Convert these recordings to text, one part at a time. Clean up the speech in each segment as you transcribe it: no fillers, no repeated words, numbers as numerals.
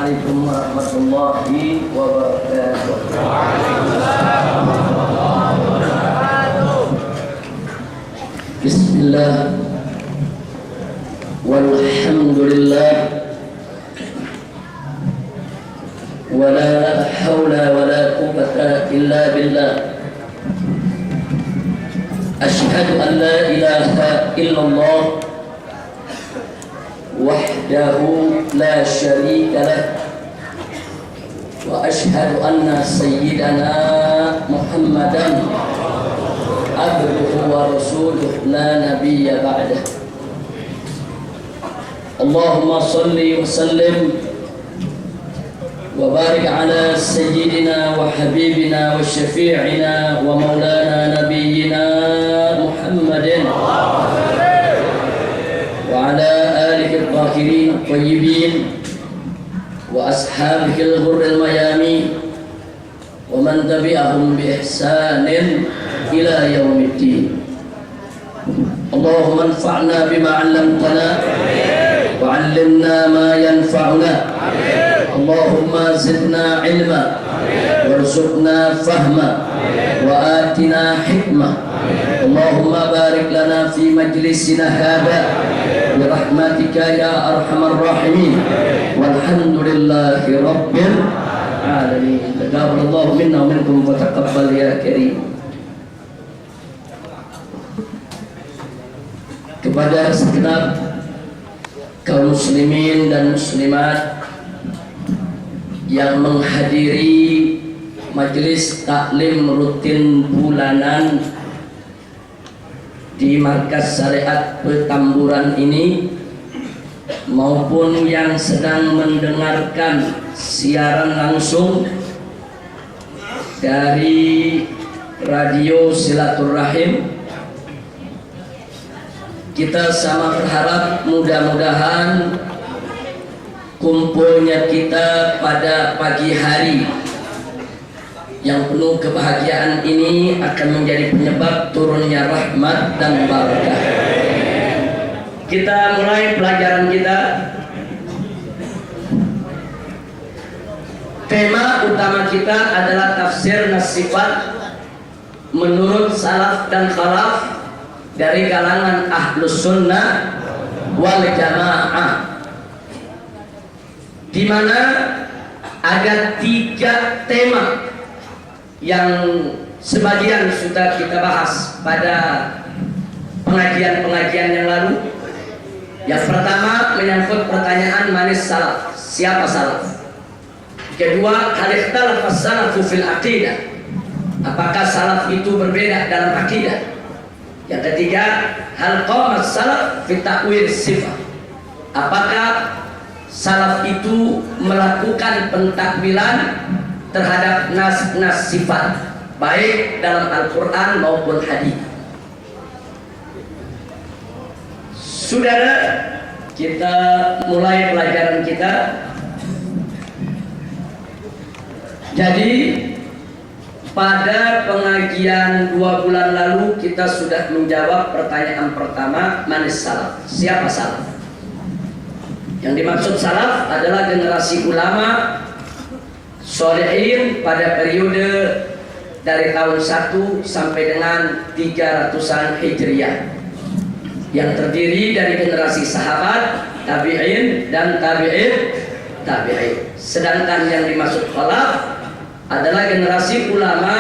Assalamualaikum warahmatullahi wabarakatuh. Bismillah walhamdulillah wala hawla wala quwwata illa billah. Ashhadu an la ilaha illallah wahdahu la syarika lah wa ashhadu anna sayyidana Muhammadan abduhu wa rasuluhu la nabiyya ba'dah. Allahumma salli wa sallim wa barik ala sayyidina wa habibina wa syafi'ina wa maulana nabiyyina Muhammadin wa ala alihi al-tahirin al-tayyibin wa ashabihi al-ghurril mayamin wa man tabi'ahum bi ihsanin ila yaumiddin. Allahumma anfa'na bima 'allamtana wa 'allimna ma yanfa'una. Allahumma zidna 'ilma warzuqna fahma wa atina hikmah. Allahumma barik lana fi majlisina hadha bi rahmatika ya arhamar rahimin. Walhamdulillahi rabbil alamin. Taqabbalallahu minna wa minkum wa taqabbal ya karim. Kepada segenap kaum muslimin dan muslimat yang menghadiri majelis taklim rutin bulanan di Markas Syariat Petamburan ini, maupun yang sedang mendengarkan siaran langsung dari Radio Silaturrahim, kita sama berharap mudah-mudahan kumpulnya kita pada pagi hari yang penuh kebahagiaan ini akan menjadi penyebab turunnya rahmat dan barakah. Kita mulai pelajaran kita. Tema utama kita adalah tafsir nas-sifat menurut salaf dan khalaf dari kalangan ahlus sunnah wal jamaah, di mana ada 3 tema yang sebagian sudah kita bahas pada pengajian-pengajian yang lalu. Yang pertama menyangkut pertanyaan manis salaf, siapa salaf? Kedua, hal ikhtalafa salafu fil aqidah, apakah salaf itu berbeda dalam akidah? Yang ketiga, hal qamat salaf fi ta'wil sifat, apakah salaf itu melakukan pentakwilan terhadap nas-nas sifat baik dalam Al-Quran maupun hadis. Saudara, kita mulai pelajaran kita. Jadi pada pengajian 2 bulan lalu kita sudah menjawab pertanyaan pertama, manis salaf, siapa salaf? Yang dimaksud salaf adalah generasi ulama sholihin pada periode dari tahun 1 sampai dengan 300-an Hijriah, yang terdiri dari generasi sahabat, tabi'in dan tabi'in. Sedangkan yang dimaksud khalaf adalah generasi ulama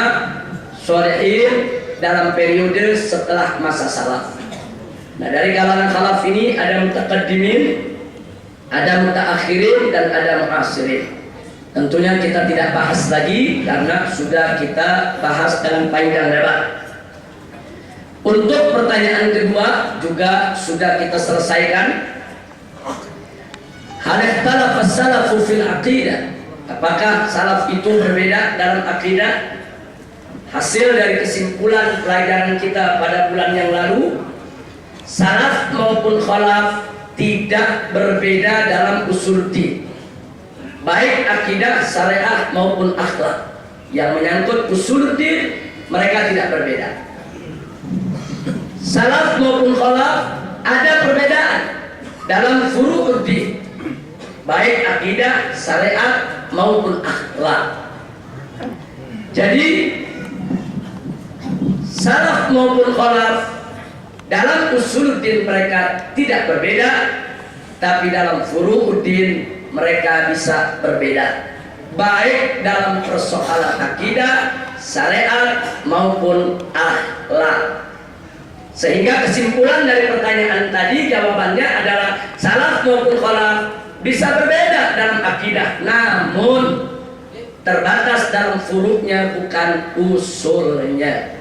sholihin dalam periode setelah masa salaf. Nah, dari kalangan khalaf ini ada mutaqaddimin, ada mutaakhirin, dan ada muasirin. Tentunya kita tidak bahas lagi karena sudah kita bahas dalam panjang lebar. Untuk pertanyaan kedua juga sudah kita selesaikan. Hal ikhtalafa salafu fil aqidah, apakah salaf itu berbeda dalam akidah? Hasil dari kesimpulan pelajaran kita pada bulan yang lalu, salaf maupun khalaf tidak berbeda dalam usul din, baik akidah, syariah maupun akhlak. Yang menyangkut usul din, mereka tidak berbeda. Salaf maupun khalaf ada perbedaan dalam furu'ud din, baik akidah, syariat maupun akhlak. Jadi salaf maupun khalaf dalam usuluddin mereka tidak berbeda, tapi dalam furu'uddin mereka bisa berbeda, baik dalam persoalan akidah, syariat maupun akhlak. Sehingga kesimpulan dari pertanyaan tadi, jawabannya adalah salaf maupun khalaf bisa berbeda dalam akidah, namun terbatas dalam furu'nya bukan usulnya.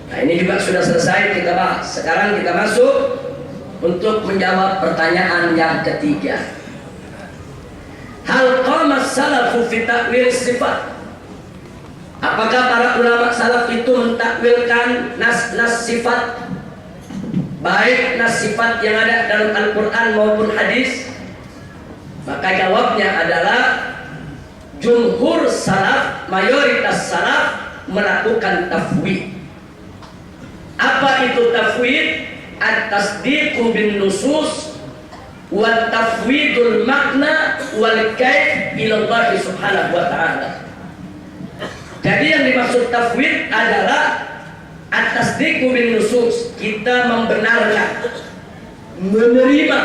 Nah, ini juga sudah selesai kita bahas. Sekarang kita masuk untuk menjawab pertanyaan yang ketiga. Hal qama salafu fi ta'wil sifat? Apakah para ulama salaf itu mentakwilkan nas-nas sifat, baik nas sifat yang ada dalam Al-Quran maupun hadis? Maka jawabnya adalah jumhur salaf, mayoritas salaf melakukan tafwid. Apa itu tafwid? At-tasdiqu bin nusus wa tafwidul makna wal kaif ila Allah subhanahu wa ta'ala. Jadi yang dimaksud tafwid adalah at-tasdiqu bin nusus, kita membenarkan, menerima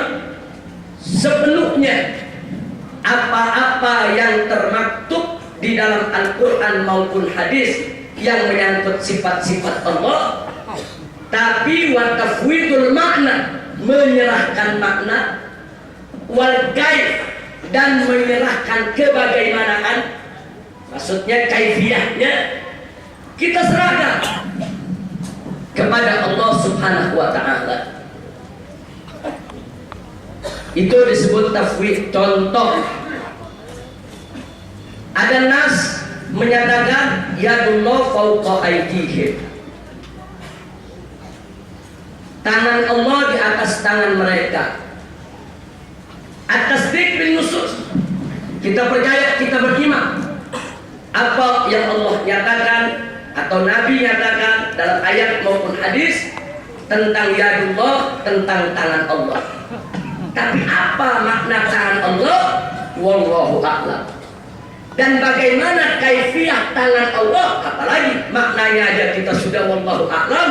sepenuhnya apa-apa yang termaktub di dalam Al-Quran maupun hadis yang menyangkut sifat-sifat Allah. Tapi wa tafwidul makna, menyerahkan makna, wal kaif, dan menyerahkan kebagaimanaan, maksudnya kaifiyahnya kita serahkan kepada Allah subhanahu wa ta'ala. Itu disebut tafwid. Contoh, ada nas menyatakan yadullah fauqa aydihim, tangan Allah di atas tangan mereka. At-tasdiq bin nusus, kita percaya, kita beriman apa yang Allah nyatakan atau Nabi nyatakan dalam ayat maupun hadis tentang yadullah, tentang tangan Allah. Tapi apa makna tangan Allah? Wallahu a'lam. Dan bagaimana kaifiyah tangan Allah, apalagi maknanya aja kita sudah wallahu a'lam,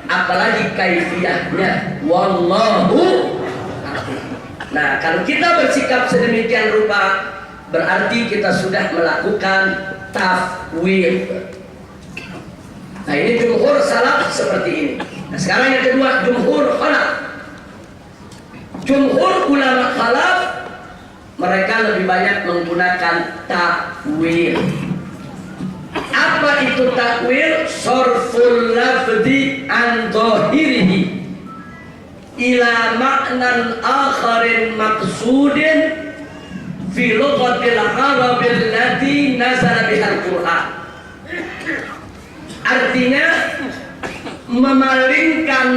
apalagi kaifiyahnya wallahu a'lam. Nah, kalau kita bersikap sedemikian rupa, berarti kita sudah melakukan tafwid. Nah, ini jumhur salaf seperti ini. Nah, sekarang yang kedua, jumhur khalaf. Jumhur ulama khalaf, mereka lebih banyak menggunakan takwil. Apa itu takwil? Sorful lafzi an dhahirihi ila ma'nan akharin maqsudin fi lughatil arabil lati nazala bihal Qur'an. Artinya memalingkan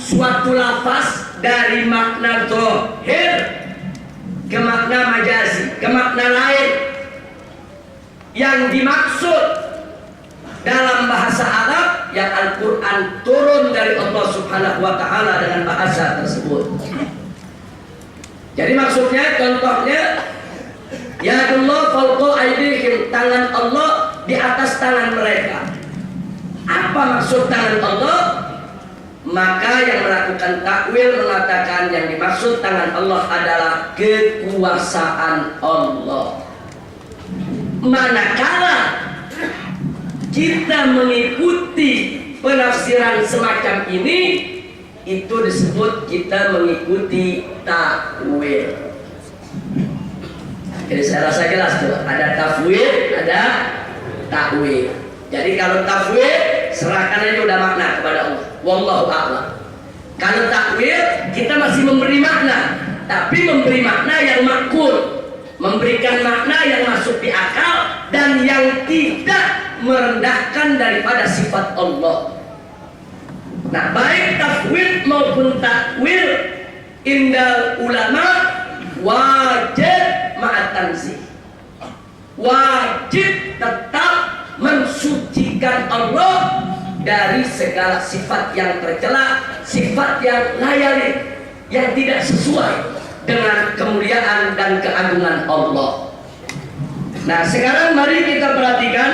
suatu lafaz dari makna zahir ke makna majazi, ke makna lain yang dimaksud dalam bahasa Arab yang Al-Quran turun dari Allah subhanahu wa ta'ala dengan bahasa tersebut. Jadi maksudnya, contohnya, yadullah fawqa aydihim, tangan Allah di atas tangan mereka. Apa maksud tangan Allah? Maka yang melakukan takwil mengatakan yang dimaksud tangan Allah adalah kekuasaan Allah. Manakala kita mengikuti penafsiran semacam ini, itu disebut kita mengikuti takwil. Jadi saya rasa jelas tuh, ada tafwid, ada takwil. Jadi kalau tafwid, serahkan aja udah makna kepada Allah. Wallahu a'lam. Kalau takwil, kita masih memberi makna, tapi memberi makna yang makul, memberikan makna yang masuk di akal dan yang tidak merendahkan daripada sifat Allah. Nah, baik tafwid maupun takwil indal ulama wajib ma'at tanzih, wajib tetap mensucikan Allah dari segala sifat yang tercela, sifat yang layali, yang tidak sesuai dengan kemuliaan dan keagungan Allah. Nah, sekarang mari kita perhatikan.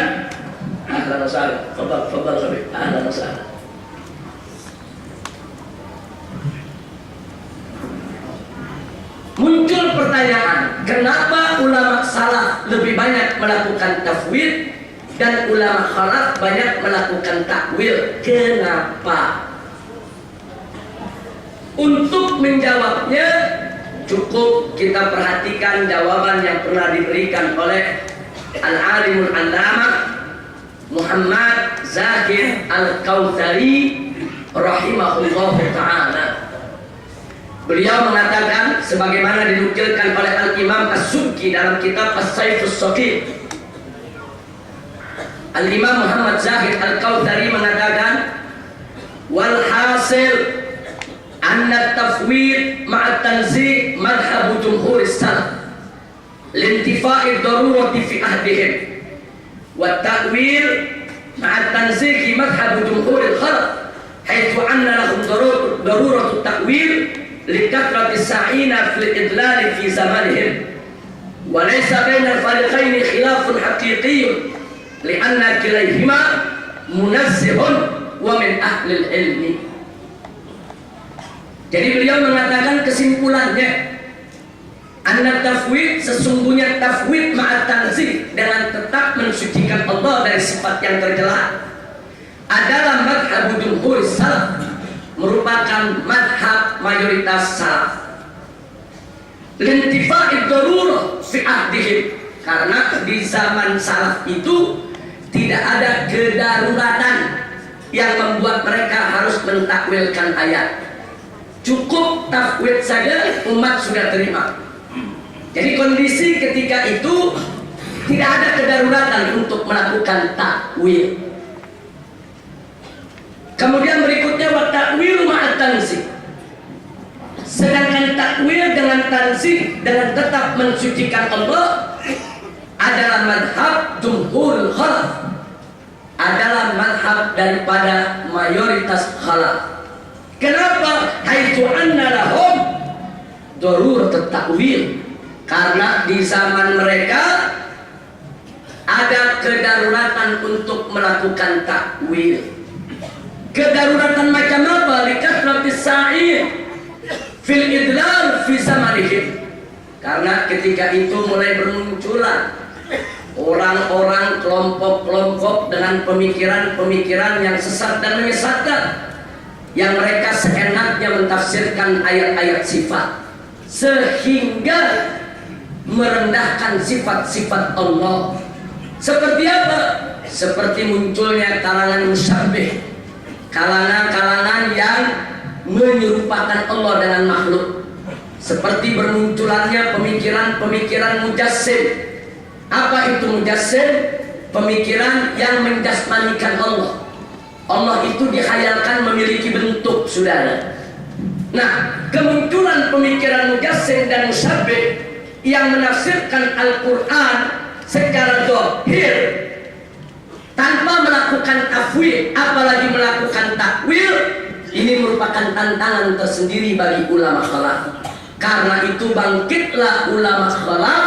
Ahlan wa sahlan. Fadhal Habib. Ahlan wa sahlan. Muncul pertanyaan, kenapa ulama salaf lebih banyak melakukan tafwid dan ulama khalaf banyak melakukan takwil? Kenapa? Untuk menjawabnya cukup kita perhatikan jawaban yang pernah diberikan oleh Al-Alimul Allamah Muhammad Zahid Al-Kautsari rahimahullah ta'ala. Beliau mengatakan sebagaimana dinukilkan oleh Al-Imam As-Subki dalam kitab As-Saifus Shaqi. Al-Imam Muhammad Zahid Al-Kautsari mengatakan wal hasil anna tafwid ma'a tanzih madhhab jumhur salaf lintifa'i darurati fi ahdihim wa ta'wil ma'a tanzih madhhab jumhur al-khalaf haitsu anna lahum daruratu ta'wil likathrati sa'ina fil idlal fi zamanihim wa laysa bainal fariqaini khilafun haqiqiyyun li'anna kilayhima munazzihun wa min ahlil ilmi. Jadi beliau mengatakan kesimpulannya, anna tafwid, sesungguhnya tafwid ma'at tanzih, dengan tetap mensucikan Allah dari sifat yang tercela, adalah madhab jumhur salaf, merupakan madhab mayoritas salaf. Lintifa'id darurah fi ahdihim, karena di zaman salaf itu tidak ada kedaruratan yang membuat mereka harus mentakwilkan ayat. Cukup tafwid saja umat sudah terima. Jadi kondisi ketika itu tidak ada kedaruratan untuk melakukan takwil. Kemudian berikutnya wa ta'wil ma'at tanzih. Sedangkan takwil dengan tanzih, dengan tetap mensucikan Allah, adalah madhab jumhurul khalaf, adalah madhab daripada mayoritas khalaf. Kenapa? Haitsu anna lahum darurat takwil, karena di zaman mereka ada kedaruratan untuk melakukan takwil. Kedaruratan macam apa? Likasratis sa'ir fil idlal fi zamanihim, karena ketika itu mulai bermunculan orang-orang, kelompok-kelompok dengan pemikiran-pemikiran yang sesat dan menyesatkan, yang mereka seenaknya mentafsirkan ayat-ayat sifat sehingga merendahkan sifat-sifat Allah. Seperti apa? Seperti munculnya kalangan musyabbih, kalangan-kalangan yang menyerupakan Allah dengan makhluk. Seperti bermunculannya pemikiran-pemikiran mujassim. Apa itu mujassim? Pemikiran yang menjasmanikan Allah. Allah itu dihayalkan memiliki bentuk, saudara. Nah, kemunculan pemikiran mujassim dan musyabbih yang menafsirkan Al-Quran secara zahir tanpa melakukan tafwid, apalagi melakukan takwil, ini merupakan tantangan tersendiri bagi ulama khalaf. Karena itu bangkitlah ulama khalaf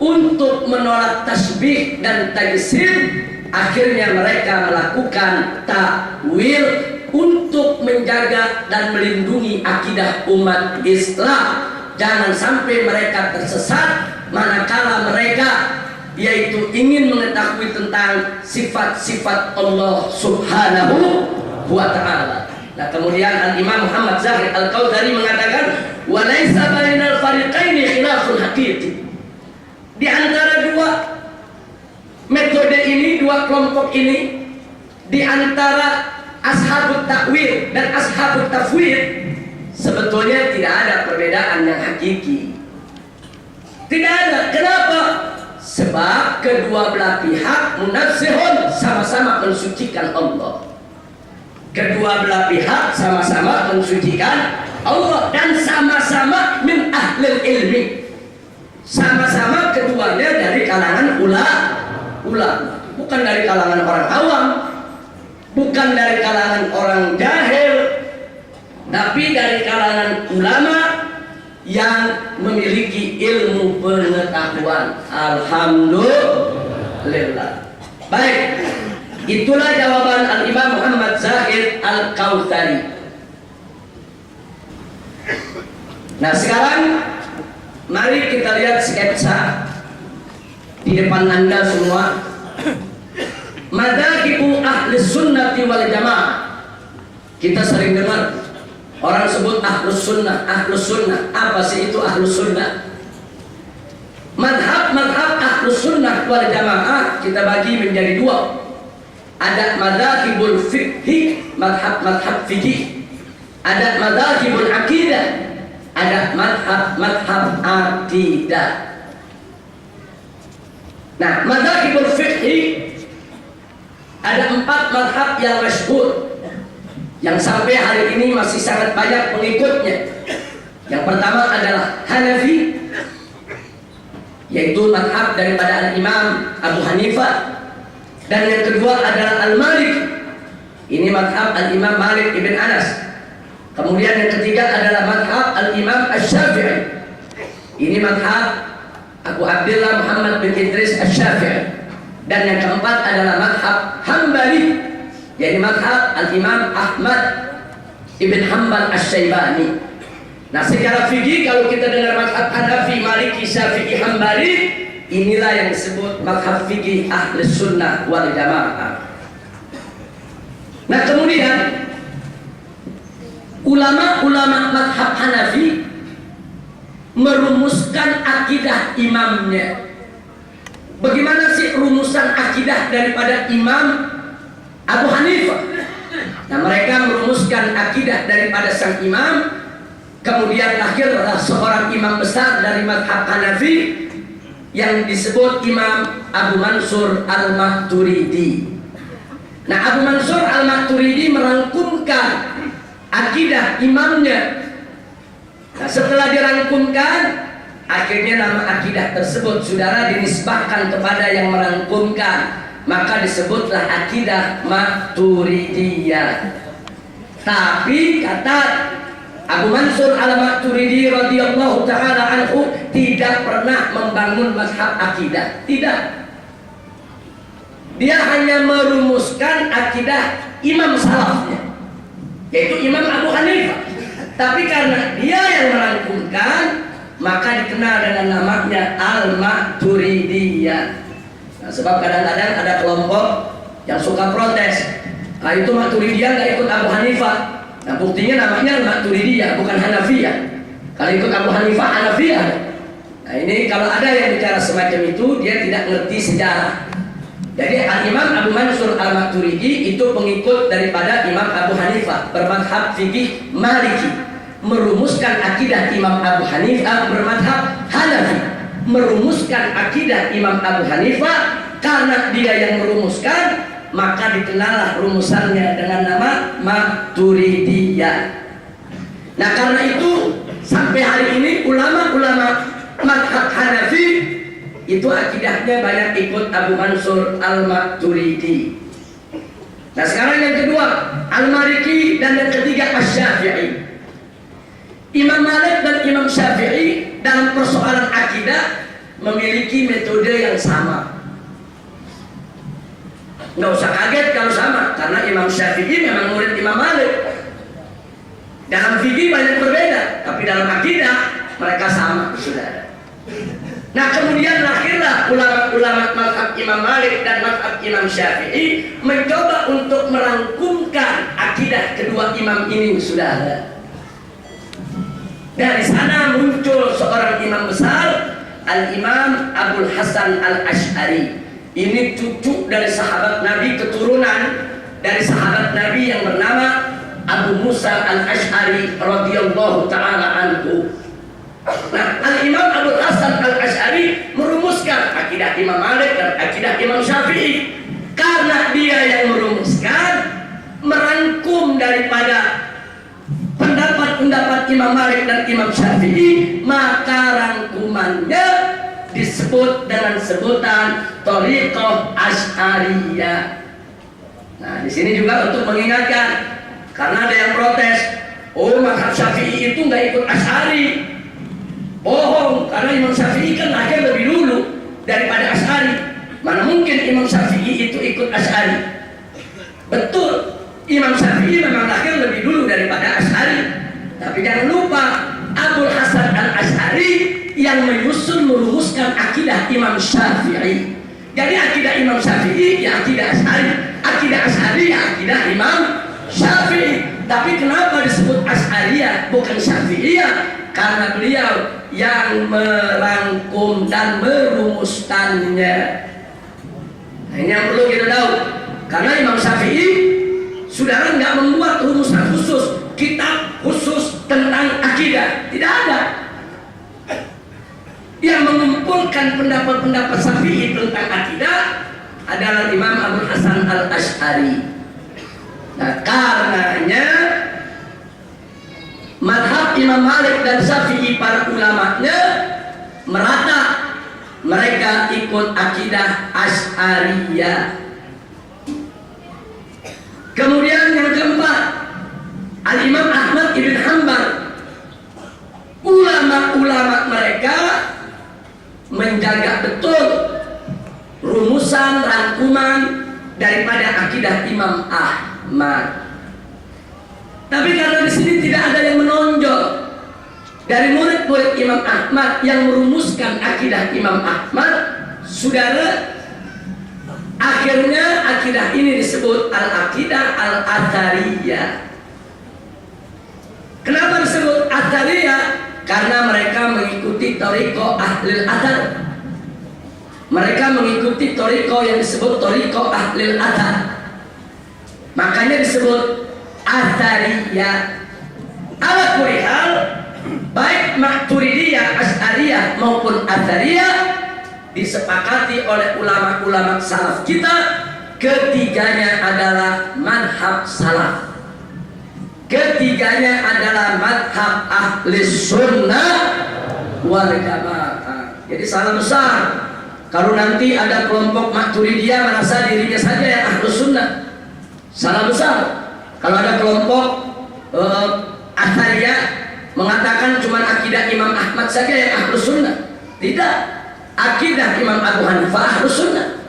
untuk menolak tasbih dan tajsim. Akhirnya mereka melakukan takwil untuk menjaga dan melindungi akidah umat Islam. Jangan sampai mereka tersesat manakala mereka yaitu ingin mengetahui tentang sifat-sifat Allah Subhanahu wa ta'ala. Nah, kemudian Al-Imam Muhammad Zahid Al-Kautsari mengatakan wa laisa bainal fariqaini khilafun haqiqi. Di antara dua metode ini, dua kelompok ini, di antara ashabut takwil dan ashabut tafwid, sebetulnya tidak ada perbedaan yang hakiki. Tidak ada. Kenapa? Sebab kedua belah pihak munazzihun, sama-sama mensucikan Allah. Kedua belah pihak sama-sama mensucikan Allah dan sama-sama min ahlil ilmi. Sama-sama keduanya dari kalangan ulama, bukan dari kalangan orang awam, bukan dari kalangan orang jahil, tapi dari kalangan ulama yang memiliki ilmu pengetahuan. Alhamdulillah. Baik, itulah jawaban Al-Imam Muhammad Zahid Al-Kautsari. Nah sekarang mari kita lihat sketsa di depan Anda semua. Madzahibu ahli sunnati wal jamaah. Kita sering dengar orang sebut ahlus sunnah, ahlus sunnah. Apa sih itu ahlus sunnah? Madhab ahlus sunnah wal jamaah kita bagi menjadi dua. Ada madzahibul fiqhi, madhab fikih. Ada madzahibul akidah, ada madhab akidah. Nah, madzahibul fiqhi ada 4 madhab yang masyhur, yang sampai hari ini masih sangat banyak pengikutnya. Yang pertama adalah Hanafi, yaitu madhab daripada Al-Imam Abu Hanifah. Dan yang kedua adalah Al-Maliki, ini madhab Al-Imam Malik ibn Anas. Kemudian yang ketiga adalah madhab Al-Imam Asy-Syafi'i, ini madhab Abu Abdullah Muhammad bin Idris Asy-Syafi'i. Dan yang keempat adalah madhab Hambali, yaitu madhab Al-Imam Ahmad ibn Hanbal Asy-Syaibani. Nah secara fikih kalau kita dengar madhab Hanafi, Maliki, Syafi'i, Hambali, inilah yang disebut madhab fikih ahli sunnah wal jamaah. Nah kemudian ulama-ulama madhab Hanafi merumuskan akidah imamnya. Bagaimana sih rumusan akidah daripada Imam Abu Hanifah? Nah mereka merumuskan akidah daripada sang imam. Kemudian lahirlah seorang imam besar dari madhab Hanafi yang disebut Imam Abu Mansur Al-Maturidi. Nah Abu Mansur Al-Maturidi merangkumkan akidah imamnya. Nah setelah dirangkumkan, akhirnya nama akidah tersebut saudara dinisbahkan kepada yang merangkumkan, maka disebutlah akidah Maturidiyah. Tapi kata Abu Mansur Al-Maturidi radhiyallahu taala anhu tidak pernah membangun mazhab akidah, tidak. Dia hanya merumuskan akidah imam salafnya, yaitu Imam Abu Hanifah. Tapi karena dia yang merangkumkan, maka dikenal dengan namanya Al-Maturidiyah. Nah, sebab kadang-kadang ada kelompok yang suka protes, nah itu Maturidiyah nggak ikut Abu Hanifah. Nah buktinya namanya Maturidiyah, bukan Hanafiyah. Kalau ikut Abu Hanifah, Hanafiyah. Nah ini kalau ada yang bicara semacam itu, dia tidak ngerti sejarah. Jadi Al-Imam Abu Mansur Al-Maturidi itu pengikut daripada Imam Abu Hanifah, bermadhab fikih Maliki, merumuskan akidah Imam Abu Hanifah bermadhab Hanafi, merumuskan akidah Imam Abu Hanifah. Karena dia yang merumuskan, maka dikenallah rumusannya dengan nama Maturidiyah. Nah karena itu sampai hari ini ulama-ulama madhab Hanafi itu akidahnya banyak ikut Abu Mansur Al-Maturidi. Nah sekarang yang kedua Al-Maliki, dan yang ketiga Asy-Syafi'i. Imam Malik dan Imam Syafi'i dalam persoalan akidah memiliki metode yang sama. Nggak usah kaget kalau sama, karena Imam Syafi'i memang murid Imam Malik. Dalam fikih banyak berbeda, tapi dalam akidah mereka sama, saudara. Nah kemudian lahirlah ulama-ulama mazhab Imam Malik dan mazhab Imam Syafi'i mencoba untuk merangkumkan akidah kedua imam ini, saudara. Dari sana muncul seorang imam besar, Al-Imam Abul Hasan Al-Asy'ari. Ini cucu dari sahabat Nabi, keturunan dari sahabat Nabi yang bernama Abu Musa Al-Asy'ari radhiyallahu ta'ala anhu. Nah, Al-Imam Abul Hasan Al-Asy'ari merumuskan akidah Imam Malik dan akidah Imam Syafi'i. Karena dia yang merumuskan, merangkum daripada pendapat Imam Malik dan Imam Syafi'i, maka rangkumannya disebut dengan sebutan Thariqah Asy'ariyah. Nah, di sini juga untuk mengingatkan, karena ada yang protes, oh mazhab Syafi'i itu nggak ikut Asy'ari. Bohong, karena Imam Syafi'i kan lahir lebih dulu daripada Asy'ari. Mana mungkin Imam Syafi'i itu ikut Asy'ari? Betul, Imam Syafi'i memang lahir lebih dulu daripada Asy'ari. Tapi jangan lupa Abul Hasan al-Asy'ari yang menyusun merumuskan akidah Imam Syafi'i. Jadi akidah Imam Syafi'i ya akidah Asy'ari, akidah Asy'ari ya akidah Imam Syafi'i. Tapi kenapa disebut Asy'ariyah bukan Syafi'iyah? Karena beliau yang merangkum dan merumuskannya. Nah, ini yang perlu kita tahu. Karena Imam Syafi'i, saudara nggak membuat rumusan khusus, kitab khusus tentang akidah, tidak ada. Yang mengumpulkan pendapat-pendapat Syafi'i tentang akidah adalah Imam Abul Hasan al-Asy'ari. Nah, karenanya mazhab Imam Malik dan Syafi'i para ulamanya merata, mereka ikut akidah Asy'ariyah. Kemudian yang keempat, Al-Imam Ahmad ibn Hanbal, ulama-ulama mereka menjaga betul rumusan rangkuman daripada akidah Imam Ahmad. Tapi karena di sini tidak ada yang menonjol dari murid-murid Imam Ahmad yang merumuskan akidah Imam Ahmad, saudara, akhirnya akidah ini disebut al-aqidah al-athariyah. Kenapa disebut athariyah? Karena mereka mengikuti thariqah ahlil athar. Mereka mengikuti thariqah yang disebut thariqah ahlil athar. Makanya disebut athariyah. Ala kulli hal, baik Maturidiyah, Asy'ariyah maupun athariyah disepakati oleh ulama-ulama salaf kita, ketiganya adalah madhab salaf, ketiganya adalah madhab ahli sunnah wal jamaah. Jadi salah besar kalau nanti ada kelompok Maturidiyah merasa dirinya saja yang ahli sunnah. Salah besar kalau ada kelompok Athariyah mengatakan cuma akidah Imam Ahmad saja yang ahli sunnah. Tidak, akidah Imam Abu Hanifah ahlus sunnah,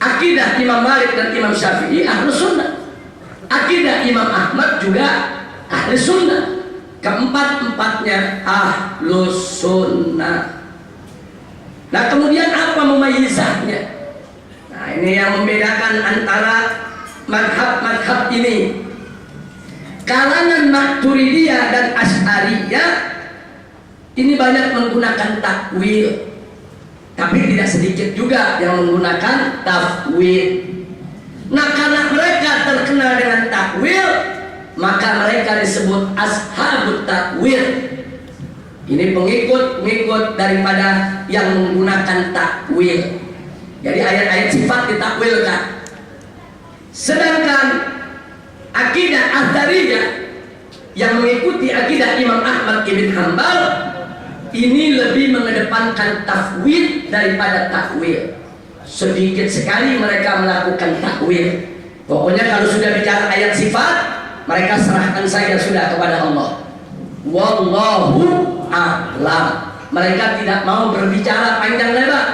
akidah Imam Malik dan Imam Syafi'i ahlus sunnah, akidah Imam Ahmad juga ahlus sunnah. Keempat-empatnya ahlus sunnah. Nah, kemudian apa mumayyizahnya? Nah, ini yang membedakan antara madhab-madhab ini. Kalangan Maturidiyah dan Asy'ariyah ini banyak menggunakan takwil, tapi tidak sedikit juga yang menggunakan tafwid. Nah, karena mereka terkenal dengan takwil, maka mereka disebut ashabut takwil. Ini pengikut daripada yang menggunakan takwil. Jadi ayat-ayat sifat ditakwilkan. Sedangkan akidah Athariyah yang mengikuti akidah Imam Ahmad ibn Hanbal ini lebih mengedepankan tafwid daripada takwil. Sedikit sekali mereka melakukan takwil. Pokoknya kalau sudah bicara ayat sifat, mereka serahkan saja sudah kepada Allah. Wallahu a'lam. Mereka tidak mau berbicara panjang lebar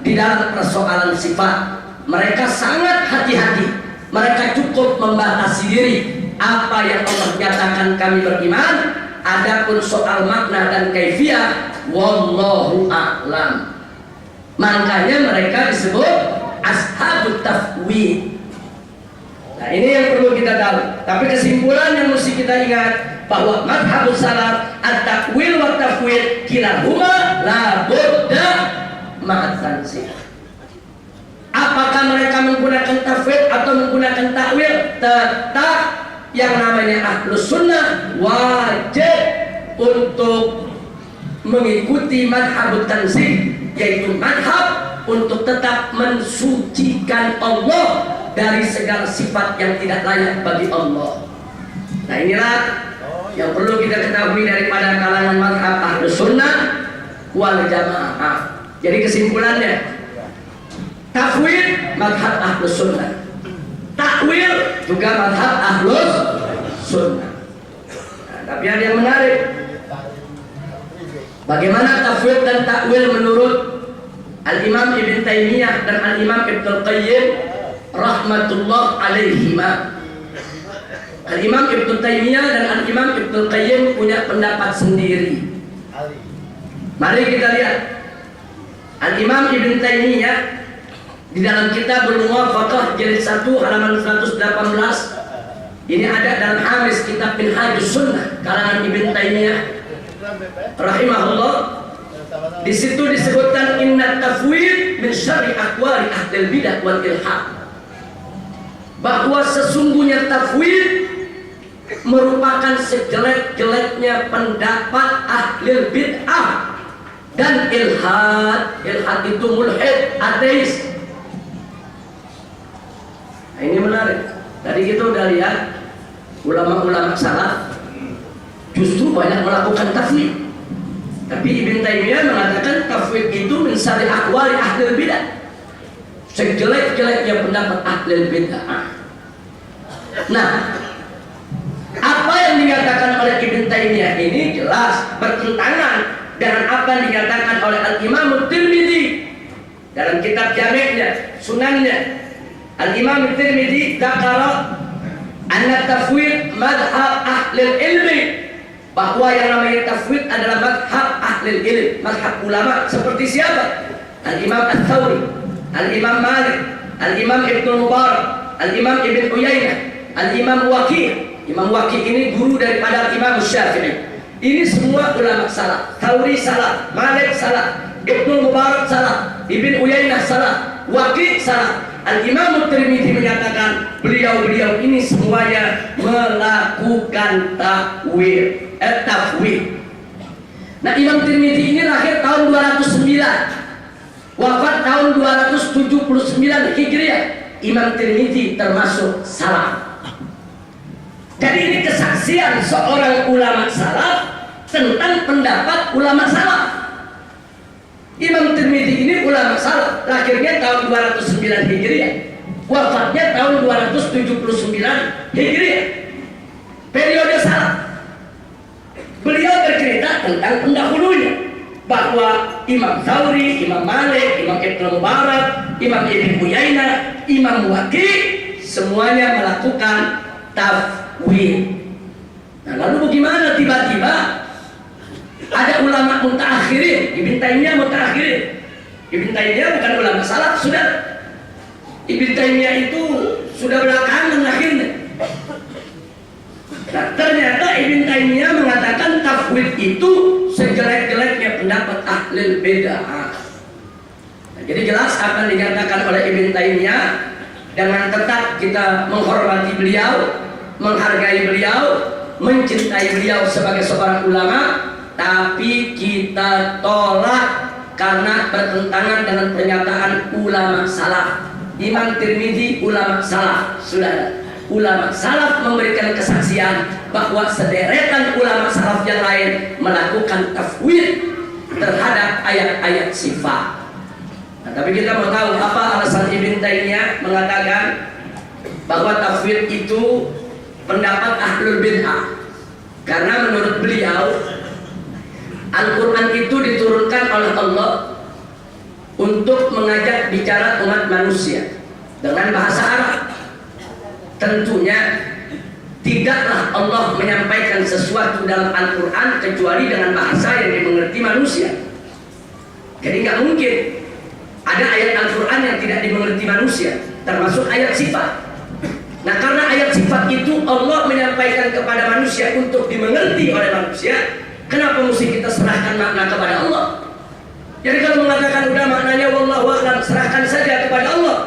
di dalam persoalan sifat. Mereka sangat hati-hati. Mereka cukup membatasi diri. Apa yang Allah nyatakan kami beriman. Adapun soal makna dan kaifiyah, wallahu a'lam. Makanya mereka disebut ashabut tafwid. Nah, ini yang perlu kita tahu. Tapi kesimpulan yang mesti kita ingat bahwa madhabus salaf at-takwil wa tafwid kilahuma la budda ma'at tansih. Apakah mereka menggunakan tafwid atau menggunakan takwil, tetap yang namanya ahlus sunnah wajib untuk mengikuti madhabut tansih, yaitu madhab untuk tetap mensucikan Allah dari segala sifat yang tidak layak bagi Allah. Nah, inilah yang perlu kita ketahui daripada kalangan madhab ahlus sunnah wal jamaah. Jadi kesimpulannya, tafwid madhab ahlus sunnah, takwil juga madhab ahlus sunnah. Nah, tapi ada yang menarik. Bagaimana tafwid dan takwil menurut Al-Imam Ibn Taimiyah dan Al-Imam Ibnul Qayyim rahmatullah alaihima. Al-Imam Ibn Taimiyah dan Al-Imam Ibnul Qayyim punya pendapat sendiri. Mari kita lihat. Al-Imam Ibn Taimiyah di dalam kitab Al-Muwafaqah jilid 1 halaman 118, ini ada dalam hamis kitab Minhajus Sunnah karangan Ibn Taimiyah rahimahullah. Di situ disebutkan inna tafwid min syarri aqwali ahlil bidah wal ilhad, bahwa sesungguhnya tafwid merupakan sejelek-jeleknya pendapat ahlil bid'ah dan ilhad. Ilhad itu mulhid, ateis. Nah, ini menarik. Tadi kita udah lihat ulama-ulama salaf justru banyak melakukan tafwid. Tapi Ibn Taimiyah mengatakan tafwid itu min syarri aqwali ahlil bidah, sejelek-jeleknya pendapat ahlil bid'ah. Nah, apa yang dikatakan oleh Ibn Taimiyah ini jelas bertentangan dengan apa yang dikatakan oleh Al-Imam Tirmidzi dalam kitab Jami'-nya, Sunannya. Al-Imam Tirmidzi dzakara anna tafwid madhhab ahlil ilmi, bahwa yang namanya tafwid adalah madhab ahlil ilm, madhab ulama. Seperti siapa? Al-Imam Ats-Tsauri, Al-Imam Malik, Al-Imam Ibnu Mubarak, Al-Imam Ibn Uyainah, Al-Imam Waqi'. Imam Waqi' ini guru daripada Imam Syafi'i. Ini semua ulama salaf. Tsauri salah, Malik salah, Ibnu Mubarak salah, Ibn Uyainah salah, Waqi' salah. Al-Imam Tirmidzi menyatakan beliau-beliau ini semuanya melakukan tafwid. Nah, Imam Tirmidzi ini lahir tahun 209, wafat tahun 279 Hijriah. Imam Tirmidzi termasuk salaf. Jadi ini kesaksian seorang ulama salaf tentang pendapat ulama salaf. Imam Tirmidzi ini ulama salaf, lahirnya tahun 209 Hijriah, wafatnya tahun 279 Hijriah. Periode salaf. Beliau bercerita tentang pendahulunya, bahwa Imam Tsauri, Imam Malik, Imam Ibnu Mubarak, Imam Ibn Uyainah, Imam Waqi' semuanya melakukan tafwid. Nah, lalu bagaimana tiba-tiba ada ulama mutaakhirin? Ibn Taimiyah mutaakhirin. Ibn Taimiyah bukan ulama salaf, sudah. Ibn Taimiyah itu sudah belakangan akhirnya. Nah, ternyata Ibn Taimiyah mengatakan tafwid itu sejelek-jeleknya pendapat ahlul bid'ah. Nah, jadi jelas apa yang dinyatakan oleh Ibn Taimiyah. Dengan tetap kita menghormati beliau, menghargai beliau, mencintai beliau sebagai seorang ulama, tapi kita tolak karena bertentangan dengan pernyataan ulama salaf. Imam Tirmidzi ulama salaf, saudara. Ulama salaf memberikan kesaksian bahwa sederetan ulama salaf yang lain melakukan tafwid terhadap ayat-ayat sifat. Nah, tapi kita mau tahu apa alasan Ibn Taimiyah mengatakan bahwa tafwid itu pendapat ahlul bid'ah. Karena menurut beliau Al-Quran itu diturunkan oleh Allah untuk mengajak bicara umat manusia dengan bahasa Arab. Tentunya tidaklah Allah menyampaikan sesuatu dalam Al-Quran kecuali dengan bahasa yang dimengerti manusia. Jadi nggak mungkin ada ayat Al-Quran yang tidak dimengerti manusia, termasuk ayat sifat. Nah, karena ayat sifat itu Allah menyampaikan kepada manusia untuk dimengerti oleh manusia, kenapa mesti kita serahkan makna kepada Allah? Jadi kalau mengatakan udah maknanya wallahu a'lam, serahkan saja kepada Allah,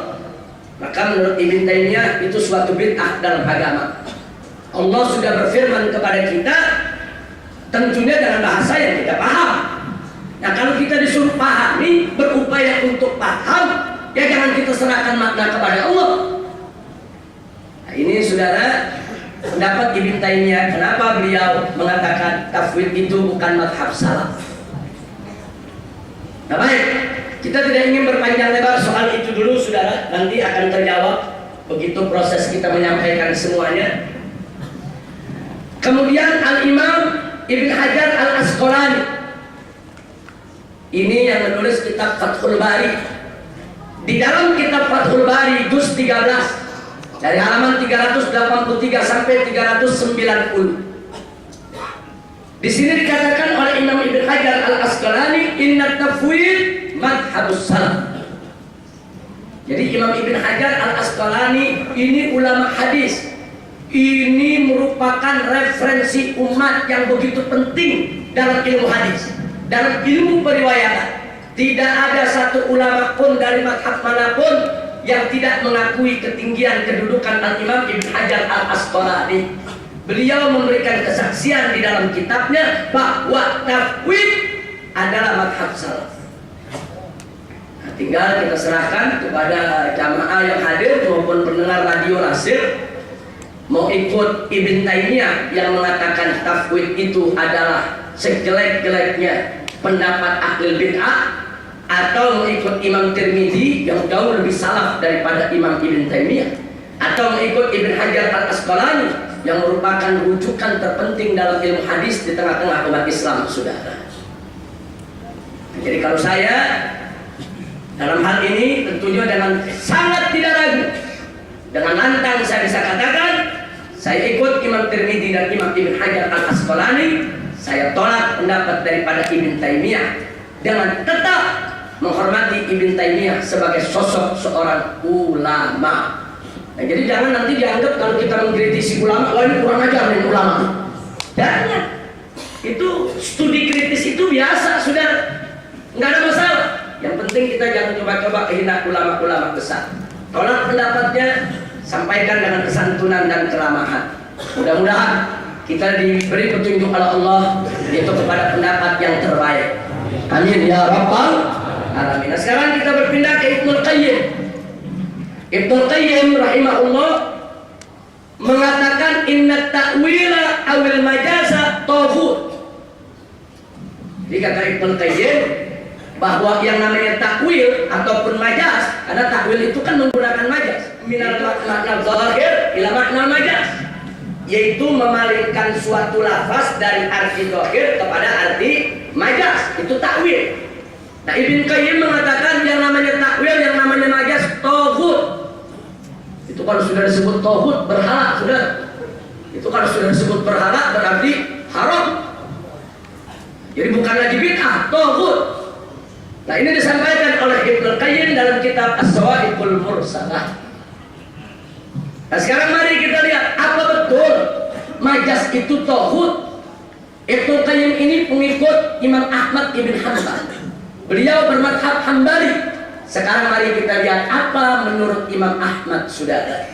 maka menurut Ibn Taimiyah itu suatu bid'ah dalam agama. Allah sudah berfirman kepada kita tentunya dengan bahasa yang kita paham. Nah, kalau kita disuruh pahami, berupaya untuk paham, ya jangan kita serahkan makna kepada Allah. Nah, ini saudara pendapat Ibn Taimiyah. Kenapa beliau mengatakan tafwid itu bukan madhab salaf? Nah, baik, kita tidak ingin berpanjang lebar soal itu dulu, saudara. Nanti akan terjawab begitu proses kita menyampaikan semuanya. Kemudian Al-Imam Ibn Hajar Al-Asqalani Ini yang menulis kitab Fathul Bari. Di dalam kitab Fathul Bari juz 13 dari halaman 383 sampai 390. Di sini dikatakan oleh Imam Ibn Hajar Al-Asqalani, inna tafwid madhabus salaf. Jadi Imam Ibn Hajar Al-Asqalani ini ulama hadis. Ini merupakan referensi umat yang begitu penting dalam ilmu hadis, dalam ilmu periwayatan. Tidak ada satu ulama pun dari madhab manapun yang tidak mengakui ketinggian kedudukan Al-Imam Ibn Hajar Al-Asqalani. Beliau memberikan kesaksian di dalam kitabnya bahwa tafwid adalah madhab salaf. Nah, tinggal kita serahkan kepada jamaah yang hadir maupun pendengar radio Nasir, mau ikut Ibn Taimiyah yang mengatakan tafwid itu adalah sejelek-jeleknya pendapat ahli bid'ah, atau mengikut Imam Tirmidzi yang jauh lebih salaf daripada Imam Ibn Taimiyah, atau mengikut Ibn Hajar Al-Asqalani yang merupakan rujukan terpenting dalam ilmu hadis di tengah-tengah umat Islam, saudara. Jadi kalau saya dalam hal ini tentunya dengan sangat tidak ragu, dengan lantang saya bisa katakan saya ikut Imam Tirmidzi dan Imam Ibn Hajar Al-Asqalani. Saya tolak pendapat daripada Ibn Taimiyah dengan tetap menghormati Ibn Taimiyah sebagai sosok seorang ulama. Nah, jadi jangan nanti dianggap kalau kita mengkritisi ulama, wah ini kurang ajar nih ulama. Jangan. Itu studi kritis itu biasa, sudah nggak ada masalah. Yang penting kita jangan coba-coba hina ulama-ulama besar. Tolak pendapatnya, sampaikan dengan kesantunan dan keramahan. Mudah-mudahan kita diberi petunjuk oleh Allah yaitu kepada pendapat yang terbaik. Amin ya rabbal alamin. Nah, sekarang kita berpindah ke Ibnul Qayyim. Ibnul Qayyim rahimahullah mengatakan inna ta'wila awil majaza taghut. Jadi kata Ibnul Qayyim bahwa yang namanya takwil ataupun majaz, karena takwil itu kan menggunakan majaz, minal makna zahir ila makna majaz, yaitu memalingkan suatu lafaz dari arti zahir kepada arti majaz, itu takwil. Nah, Ibn Qayyim mengatakan yang namanya takwil, yang namanya majaz taghut. Itu kalau sudah disebut taghut, berhala, sudah. Itu kalau sudah disebut berhala berarti haram. Jadi bukan lagi bid'ah, taghut. Nah, ini disampaikan oleh Ibnul Qayyim dalam kitab As-Sawa'iqul Mursalah. Nah, sekarang mari kita lihat apa betul majaz itu taghut. Ibnul Qayyim ini pengikut Imam Ahmad ibn Hanbal. Beliau bermadhab Hambali. Sekarang mari kita lihat apa menurut Imam Ahmad, saudara.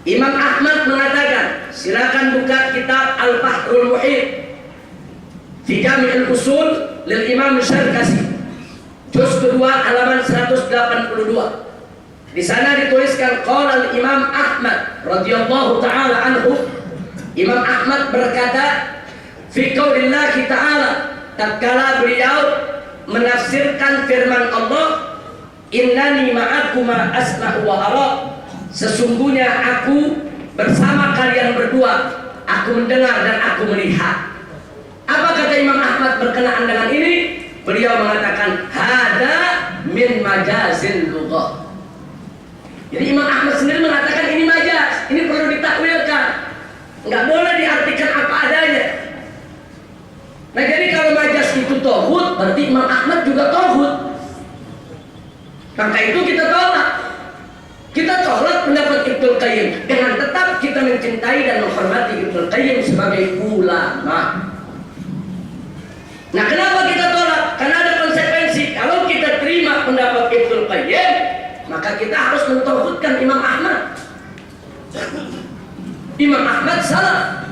Imam Ahmad mengatakan, silakan buka kitab Al-Bahrul Muhit fi Jami'ul Usul lil Imam Syarqasi. Juz kedua halaman 182. Di sana dituliskan qala al-Imam Ahmad radhiyallahu taala anhu. Imam Ahmad berkata fi qaulillah ta'ala, tatkala beliau menafsirkan firman Allah, innani ma'akuma asma'u wa ara, sesungguhnya aku bersama kalian berdua, aku mendengar dan aku melihat. Apa kata Imam Ahmad berkenaan dengan ini? Beliau mengatakan hada min majazil lughah. Jadi Imam Ahmad sendiri mengatakan ini majaz, ini perlu ditakwilkan, nggak boleh diartikan apa adanya. Nah, jadi kalau majaz itu taghut, berarti Imam Ahmad juga taghut. Maka itu kita tolak. Kita tolak pendapat Ibnul Qayyim dengan tetap kita mencintai dan menghormati Ibnul Qayyim sebagai ulama. Nah, kenapa kita tolak? Karena ada konsekuensi. Kalau kita terima pendapat Ibnul Qayyim, maka kita harus mentauhidkan Imam Ahmad. Imam Ahmad salah.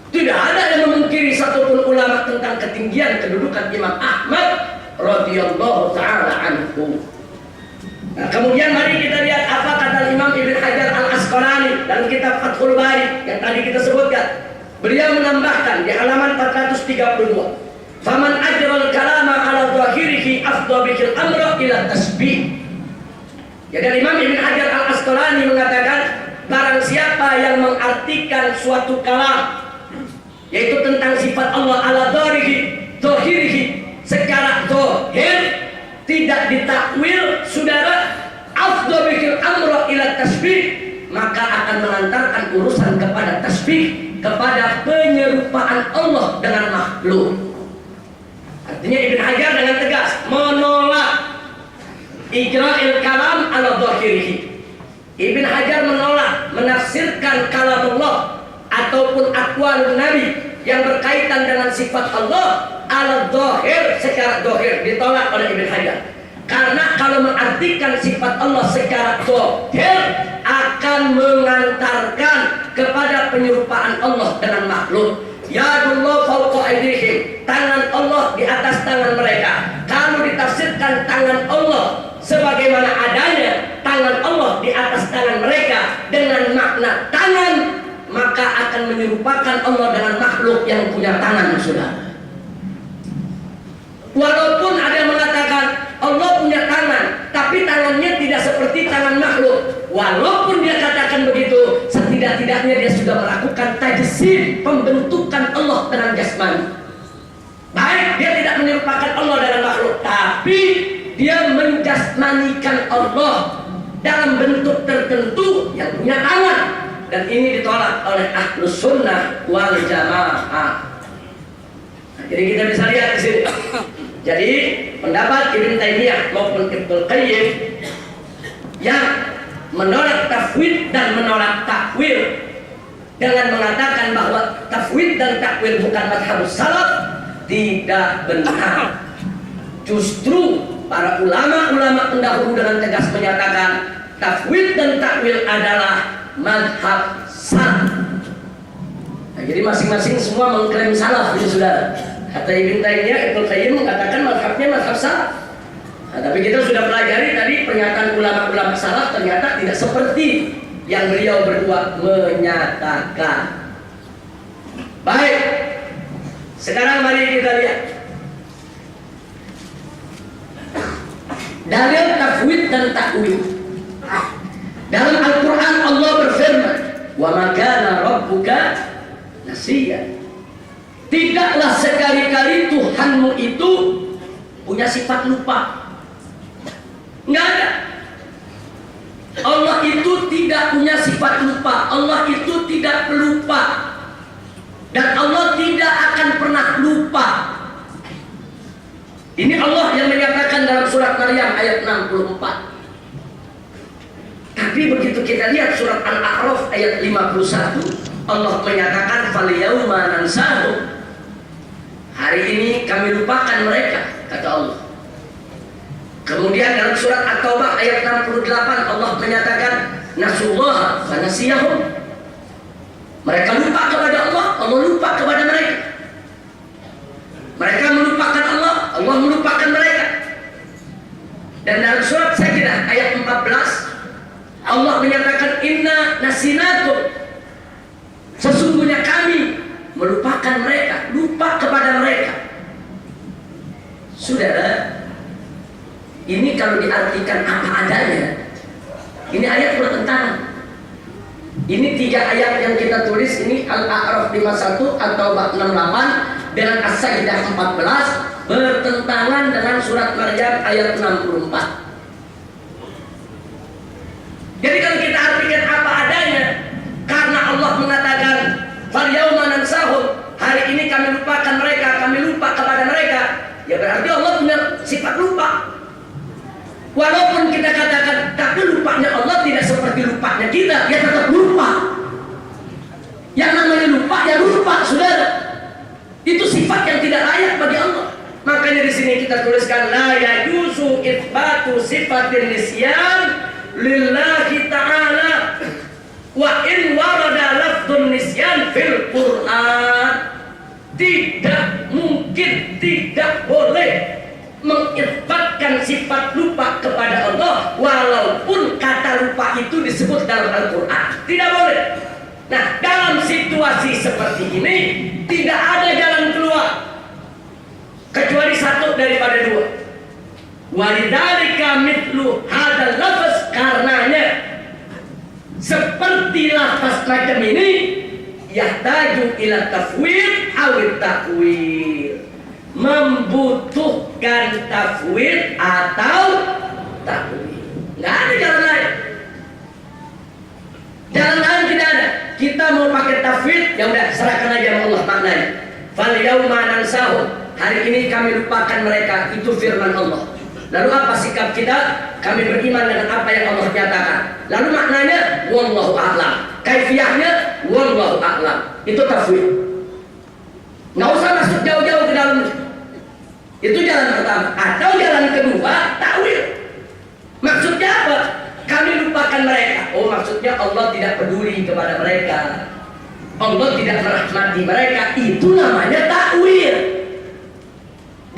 Tidak ada yang memungkiri satupun ulama tentang ketinggian kedudukan Imam Ahmad radhiyallahu taala anhu. Nah, kemudian mari kita lihat apa kata Imam Ibn Hajar Al-Asqalani dalam kitab Fathul Bari yang tadi kita sebutkan. Beliau menambahkan di halaman 432. Faman ajral kalama ala zahirihi afdha bikil amra ila tasbih. Jadi Imam Ibn Hajar Al-Asqalani mengatakan barang siapa yang mengartikan suatu kalam yaitu tentang sifat Allah ala zahirihi secara zahir tidak ditakwil, saudara, afdal bikil amra ila tasbih, maka akan mengantarkan urusan kepada tasbih, kepada penyerupaan Allah dengan makhluk. Artinya Ibn Hajar dengan tegas menolak ijra'il kalam ala dhahirihi. Ibn Hajar menolak menafsirkan kalam Allah ataupun aqwalun Nabi yang berkaitan dengan sifat Allah ala dhahir, secara dhahir, ditolak oleh Ibn Hajar. Karena kalau mengartikan sifat Allah secara dhahir akan mengantarkan kepada penyerupaan Allah dengan makhluk. Yadullah fawqa aydihim, tangan Allah di atas tangan mereka. Kalau ditafsirkan tangan Allah sebagaimana adanya, tangan Allah di atas tangan mereka dengan makna tangan, maka akan menyerupakan Allah dengan makhluk yang punya tangan, saudara. Walaupun ada yang mengatakan Allah punya tangan, tapi tangannya tidak seperti tangan makhluk. Walaupun dia katakan begitu, setidak-tidaknya dia sudah melakukan tajsim, pembentukan Allah dengan jasmani. Baik, dia tidak menyerupakan Allah dengan makhluk, tapi dia menjasmanikan Allah dalam bentuk tertentu yang punya tangan. Dan ini ditolak oleh Ahlus Sunnah wal Jamaah. Jadi kita bisa lihat di sini. Jadi pendapat Ibn Taimiyah maupun Ibnu Qayyim yang menolak tafwid dan menolak takwil dengan mengatakan bahwa tafwid dan takwil bukan mazhabus salaf tidak benar. Justru para ulama-ulama pendahulu dengan tegas menyatakan tafwid dan takwil adalah mazhab salaf. Nah, jadi masing-masing semua mengklaim salaf, ini saudara. Kata Ibn Taimiyah, Ibnu Qayyim mengatakan mazhabnya mazhab salaf. Nah, tapi kita sudah pelajari tadi pernyataan ulama-ulama salaf ternyata tidak seperti yang beliau berdua menyatakan. Baik, sekarang mari kita lihat dalil tafwid dan takwil. Dalam Al-Quran Allah berfirman, wa ma kana rabbuka nasiya. Tidaklah sekali-kali Tuhanmu itu punya sifat lupa. Enggak ada. Allah itu tidak punya sifat lupa. Allah itu tidak pelupa. Dan Allah tidak akan pernah lupa. Ini Allah yang menyatakan dalam surat Maryam ayat 64. Tapi begitu kita lihat surat Al-A'raf ayat 51, Allah menyatakan falyauma nansahum. Hari ini kami lupakan mereka, kata Allah. Kemudian dalam surat At-Taubah ayat 68 Allah menyatakan nasullaha fanasiyahum. Mereka lupa kepada Allah, Allah lupa kepada mereka. Mereka melupakan Allah, Allah melupakan mereka. Dan dalam surat Sajdah ayat 14 Allah menyatakan inna nasinakum. Sesungguhnya kami melupakan mereka, lupa kepada mereka. Saudara, ini kalau diartikan apa adanya, ini ayat bertentangan. Ini 3 ayat yang kita tulis ini, Al-A'raf 51 atau 68 dengan As-Sajdah 14 bertentangan dengan surat Maryam ayat 64. Jadi kalau kita artikan apa adanya, karena Allah mengatakan falyauma nansahum, hari ini kami lupakan mereka, kami lupa kepada mereka, ya berarti Allah punya sifat lupa. Walaupun kita katakan tapi lupanya Allah tidak seperti lupanya kita, dia tetap lupa. Yang namanya lupa ya lupa, saudara. Itu sifat yang tidak layak bagi Allah. Makanya di sini kita tuliskan la yajuzu itsbatu sifatin nisyan lillahi ta'ala wa in warada lafdun nisyan fil Qur'an. Tidak mungkin, tidak boleh mengisbatkan sifat lupa kepada Allah walaupun kata lupa itu disebut dalam Al-Quran. Tidak boleh. Nah, dalam situasi seperti ini tidak ada jalan keluar kecuali satu daripada dua. Walidzalika mithlu hadzal lafaz, karenanya seperti lafaz macam ini yahtaju ila tafwid aw takwil, membutuhkan bukan tafwid atau takwil. Nggak ada jalan lain. Jalan lain tidak ada. Kita mau pakai tafwid, ya udah serahkan aja sama Allah maknanya. Fal yauma nansahum, hari ini kami lupakan mereka, itu firman Allah. Lalu apa sikap kita? Kami beriman dengan apa yang Allah nyatakan. Lalu maknanya wallahu a'lam. Kaifiyahnya wallahu a'lam. Itu tafwid. Nggak usah masuk jauh-jauh ke dalam. Itu jalan pertama. Atau jalan kedua, takwil. Maksudnya apa? Kami lupakan mereka. Oh, maksudnya Allah tidak peduli kepada mereka. Allah tidak merahmati mereka. Itu namanya takwil.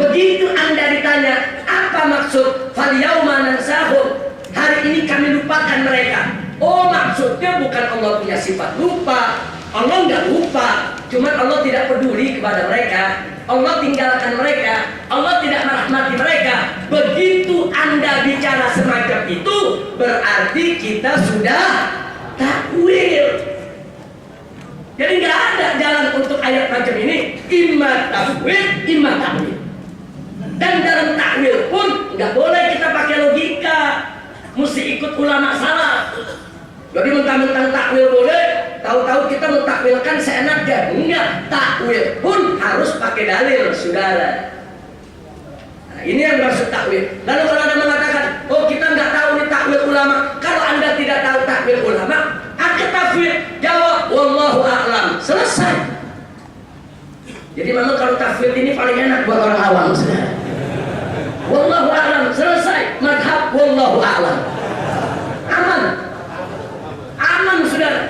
Begitu Anda ditanya, apa maksud fal yauma nansahum? Hari ini kami lupakan mereka. Oh, maksudnya bukan Allah punya sifat lupa. Allah nggak lupa, cuma Allah tidak peduli kepada mereka. Allah tinggalkan mereka. Allah tidak merahmati mereka. Begitu Anda bicara semacam itu, berarti kita sudah takwil. Jadi nggak ada jalan untuk ayat macam ini. Imma tafwid, imma takwil. Dan dalam takwil pun nggak boleh kita pakai logika, mesti ikut ulama salaf. Jadi mentang-mentang takwil boleh, tahu-tahu kita mentakwilkan seenaknya. Enggak, takwil pun harus pakai dalil, saudara. Nah, ini yang maksud takwil. Lalu kalau Anda mengatakan, oh kita nggak tahu nih takwil ulama. Kalau Anda tidak tahu takwil ulama, angkat tafwid, jawab wallahu a'lam, selesai. Jadi memang kalau tafwid ini paling enak buat orang awam, saudara. Wallahu a'lam, selesai. Madhab wallahu a'lam, aman, aman, saudara.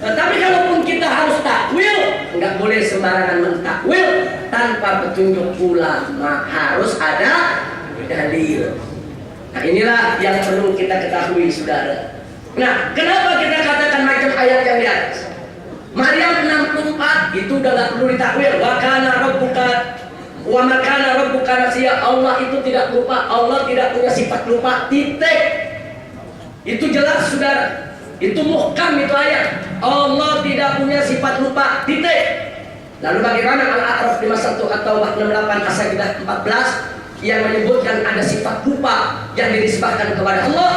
Tapi kalaupun kita harus takwil, nggak boleh sembarangan mentakwil tanpa petunjuk ulama, harus ada dalil. Nah, inilah yang perlu kita ketahui, saudara. Nah, kenapa kita katakan macam ayat yang di atas? Maryam 64 itu udah nggak perlu ditakwil. Wa kana rabbuka wa ma kana rabbuka nasiya. Allah itu tidak lupa, Allah tidak punya sifat lupa, titik. Itu jelas, saudara. Itu muhkam, itu ayat. Allah tidak punya sifat lupa, titik. Lalu bagaimana Al-A'raf 51 atau 68 As-Sajdah 14 yang menyebutkan ada sifat lupa yang dinisbahkan kepada Allah?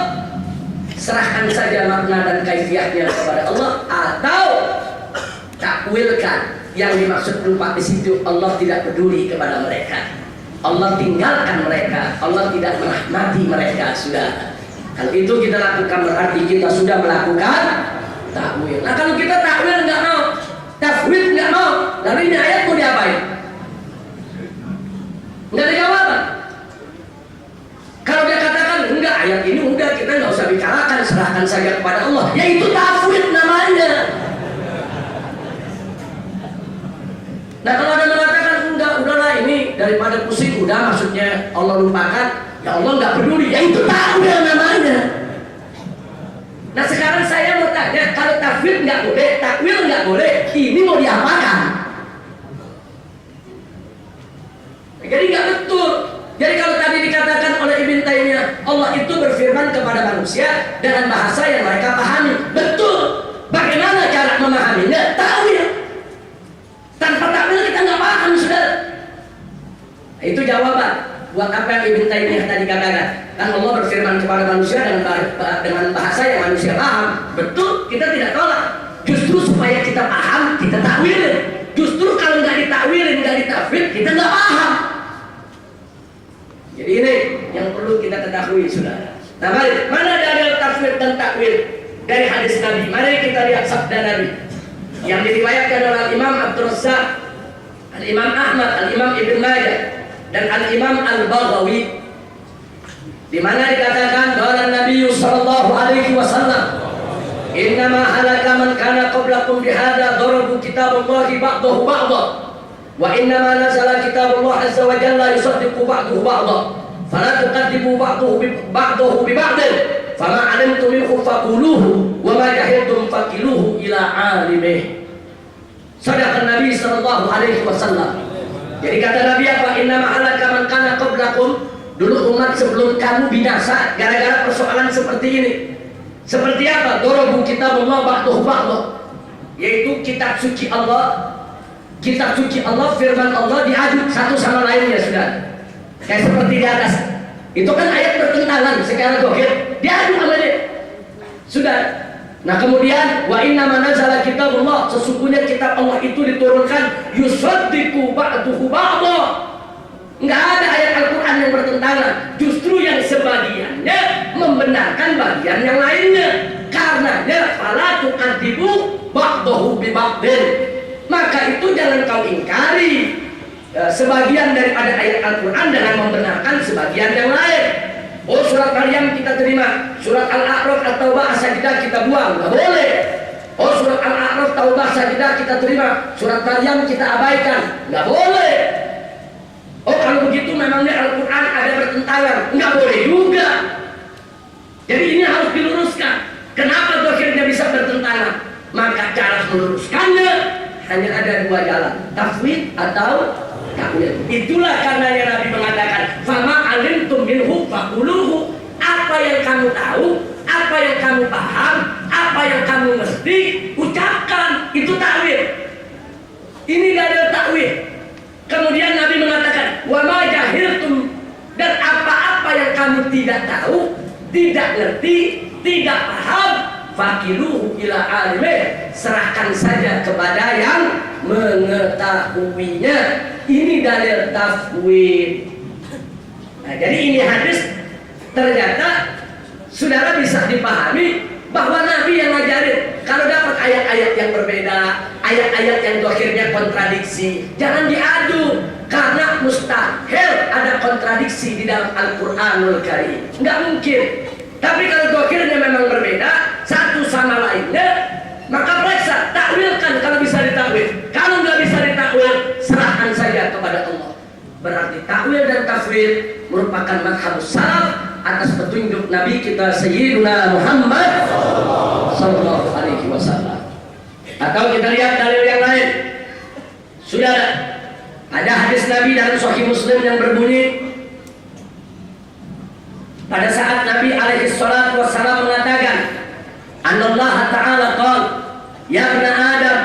Serahkan saja makna dan kaifiyahnya kepada Allah, atau takwilkan yang dimaksud lupa di situ. Allah tidak peduli kepada mereka, Allah tinggalkan mereka, Allah tidak merahmati mereka, sudah. Kalau itu kita lakukan berarti kita sudah melakukan takwil. Nah, kalau kita takwil nggak mau, tafwid nggak mau, lalu ini ayat mau diapain? Nggak ada jawaban. Kalau dia katakan enggak, ayat ini udah kita nggak usah bicarakan, serahkan saja kepada Allah, yaitu tafwid namanya. Nah, kalau ada mengatakan enggak, udahlah ini daripada pusing, udah maksudnya Allah lupakan, ya Allah nggak peduli, yaitu takwil namanya. Nah, sekarang saya mau tanya, kalau tafwid nggak boleh, takwil nggak boleh, ini mau diapakan? Jadi nggak betul. Jadi kalau tadi dikatakan oleh Ibn Taimiyah, Allah itu berfirman kepada manusia dengan bahasa yang mereka pahami, betul. Bagaimana cara memahaminya? Takwil. Tanpa takwil kita nggak paham, saudara. Nah, itu jawaban buat apa yang Ibn Taimiyah tadi katakan. Kan Allah berfirman kepada manusia dengan bahasa yang manusia paham. Betul, kita tidak tolak. Justru supaya kita paham, kita takwilin. Justru kalau nggak ditakwilin, nggak ditafwid, kita nggak paham. Jadi ini yang perlu kita ketahui, saudara. Nah, mari, mana dalil tafwid dan takwil dari hadis Nabi? Mari kita lihat sabda Nabi yang diriwayatkan oleh Imam Abdul Razzaq, Al-Imam Ahmad, Al-Imam Ibn Majah, dan Al-Imam Al-Baghawi, di mana dikatakan bahwa Nabi sallallahu alaihi wasallam, innama halaka man kana qablakum bihadza darabu kitaballahi ba'dahu ba'dha wa innama nazala kitabullah azza wa jalla yusaddiqu ba'dahu ba'dha fala tuqaddimu ba'dahu bi ba'din fama 'alimtum minhu faquluhu wa ma jahiltum faqiluhu ila 'alimih. Sadaqa Nabi sallallahu alaihi wasallam. Jadi kata Nabi apa? Innama halaka man kana qablakum, dulu umat sebelum kamu binasa gara-gara persoalan seperti ini. Seperti apa? Darabu kitabullah ba'dahu ba'dha, yaitu kitab suci Allah, firman Allah diadu satu sama lainnya, sudah. Kayak seperti di atas. Itu kan ayat bertentangan sekarang gokil. Diadu sama dia. Sudah. Nah kemudian wa inna manazala kitabullah, sesungguhnya kitab Allah itu diturunkan yusaddiqu ba'duhu ba'dha. Enggak ada ayat Al-Qur'an yang bertentangan, justru yang sebagiannya membenarkan bagian yang lainnya. Karenanya fala tu'adibu ba'dahu bi ba'din. Maka itu jangan kau ingkari sebagian daripada ayat Al-Quran dengan membenarkan sebagian yang lain. Oh surat Maryam kita terima, surat Al-A'raf At-Taubah As-Sajdah kita buang, nggak boleh. Oh surat Al-A'raf Taubah Sajdah kita terima, surat Maryam kita abaikan, nggak boleh. Oh kalau begitu memangnya Al-Quran ada bertentangan, nggak boleh juga. Jadi ini harus diluruskan. Kenapa akhirnya bisa bertentangan? Maka cara meluruskannya hanya ada dua jalan, tafwid atau takwil. Itulah karenanya Nabi mengatakan, "Fama alimtum minhu faquluhu." Apa yang kamu tahu, apa yang kamu paham, apa yang kamu mesti ucapkan, itu takwil. Ini adalah takwil. Kemudian Nabi mengatakan, "Wa ma jahiltum," dan apa-apa yang kamu tidak tahu, tidak ngerti, tidak paham, fakiluhu ila alimih, serahkan saja kepada yang mengetahuinya. Ini dalil tafwid. Nah, jadi ini hadis ternyata saudara bisa dipahami bahwa Nabi yang ngajarin. Kalau dapat ayat-ayat yang berbeda, ayat-ayat yang akhirnya kontradiksi, jangan diadu, karena mustahil ada kontradiksi di dalam Al-Qur'anul Karim. Nggak mungkin. Tapi kalau akhirnya memang berbeda satu sama lainnya, maka periksa, takwilkan kalau bisa ditakwil. Kalau nggak bisa ditakwil, serahkan saja kepada Allah. Berarti takwil dan tafwid merupakan madhab salaf atas petunjuk Nabi kita Sayyiduna Muhammad sallallahu alaihi wasallam. Atau kita lihat dalil yang lain. Sudah ada hadis Nabi dalam Sahih Muslim yang berbunyi, pada saat Nabi alaihi salatu wassalam mengatakan, Allah Ta'ala qala, "Ya ibna Adam,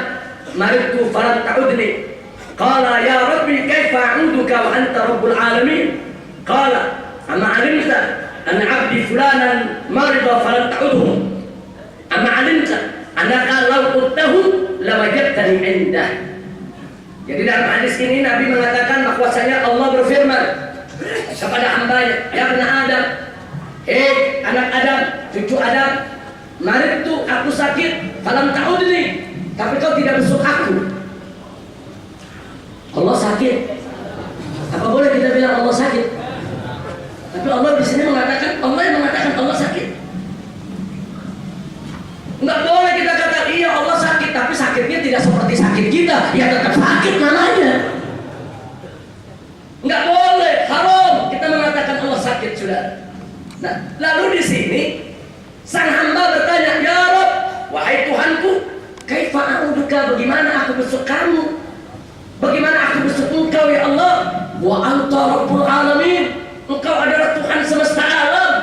maridtu falam ta'udni." Qala, "Ya Rabbi, kaifa a'uduka wa anta rabbul alamin?" Qala, "Amma 'alimta anna 'abdi fulanan marida falam ta'udhu? Amma 'alimta annaka law qultahu lawajadtani 'indah?" Jadi dalam hadis ini Nabi mengatakan bahwasanya Allah berfirman kepada hambanya, "Ya ibna Adam, anak Adam, cucu Adam, maridtu, aku sakit, falam ta'udni, tapi kau tidak besuk aku." Allah sakit. Apa boleh kita bilang Allah sakit? Tapi Allah di sini mengatakan, Allah yang mengatakan Allah sakit. Enggak boleh kita kata iya Allah sakit, tapi sakitnya tidak seperti sakit kita. Ya tetap sakit namanya. Enggak boleh, haram kita mengatakan Allah sakit, saudara. Nah, lalu di sini sang hamba bertanya, "Ya Rabb, wahai Tuhanku, kaifa a'uduka, bagaimana aku besuk kamu? Bagaimana aku besuk engkau ya Allah? Wa anta rabbul alamin, engkau adalah Tuhan semesta alam."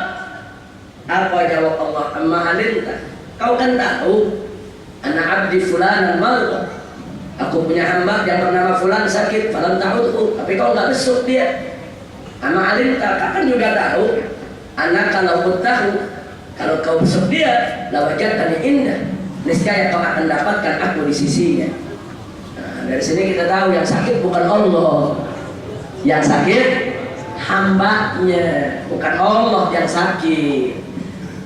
Apa jawab Allah? "Amma alimta, kau kan tahu, anak abdi fulanan marda, aku punya hamba yang bernama fulan sakit, falam ta'udhu, tapi kau enggak besuk dia. Amma alimta, kau kan juga tahu, anak kalau tahu, kalau kau besuk dia, lawajatani indah, niscaya kau akan dapatkan aku di sisinya." Nah, dari sini kita tahu yang sakit bukan Allah, yang sakit hambanya, bukan Allah yang sakit.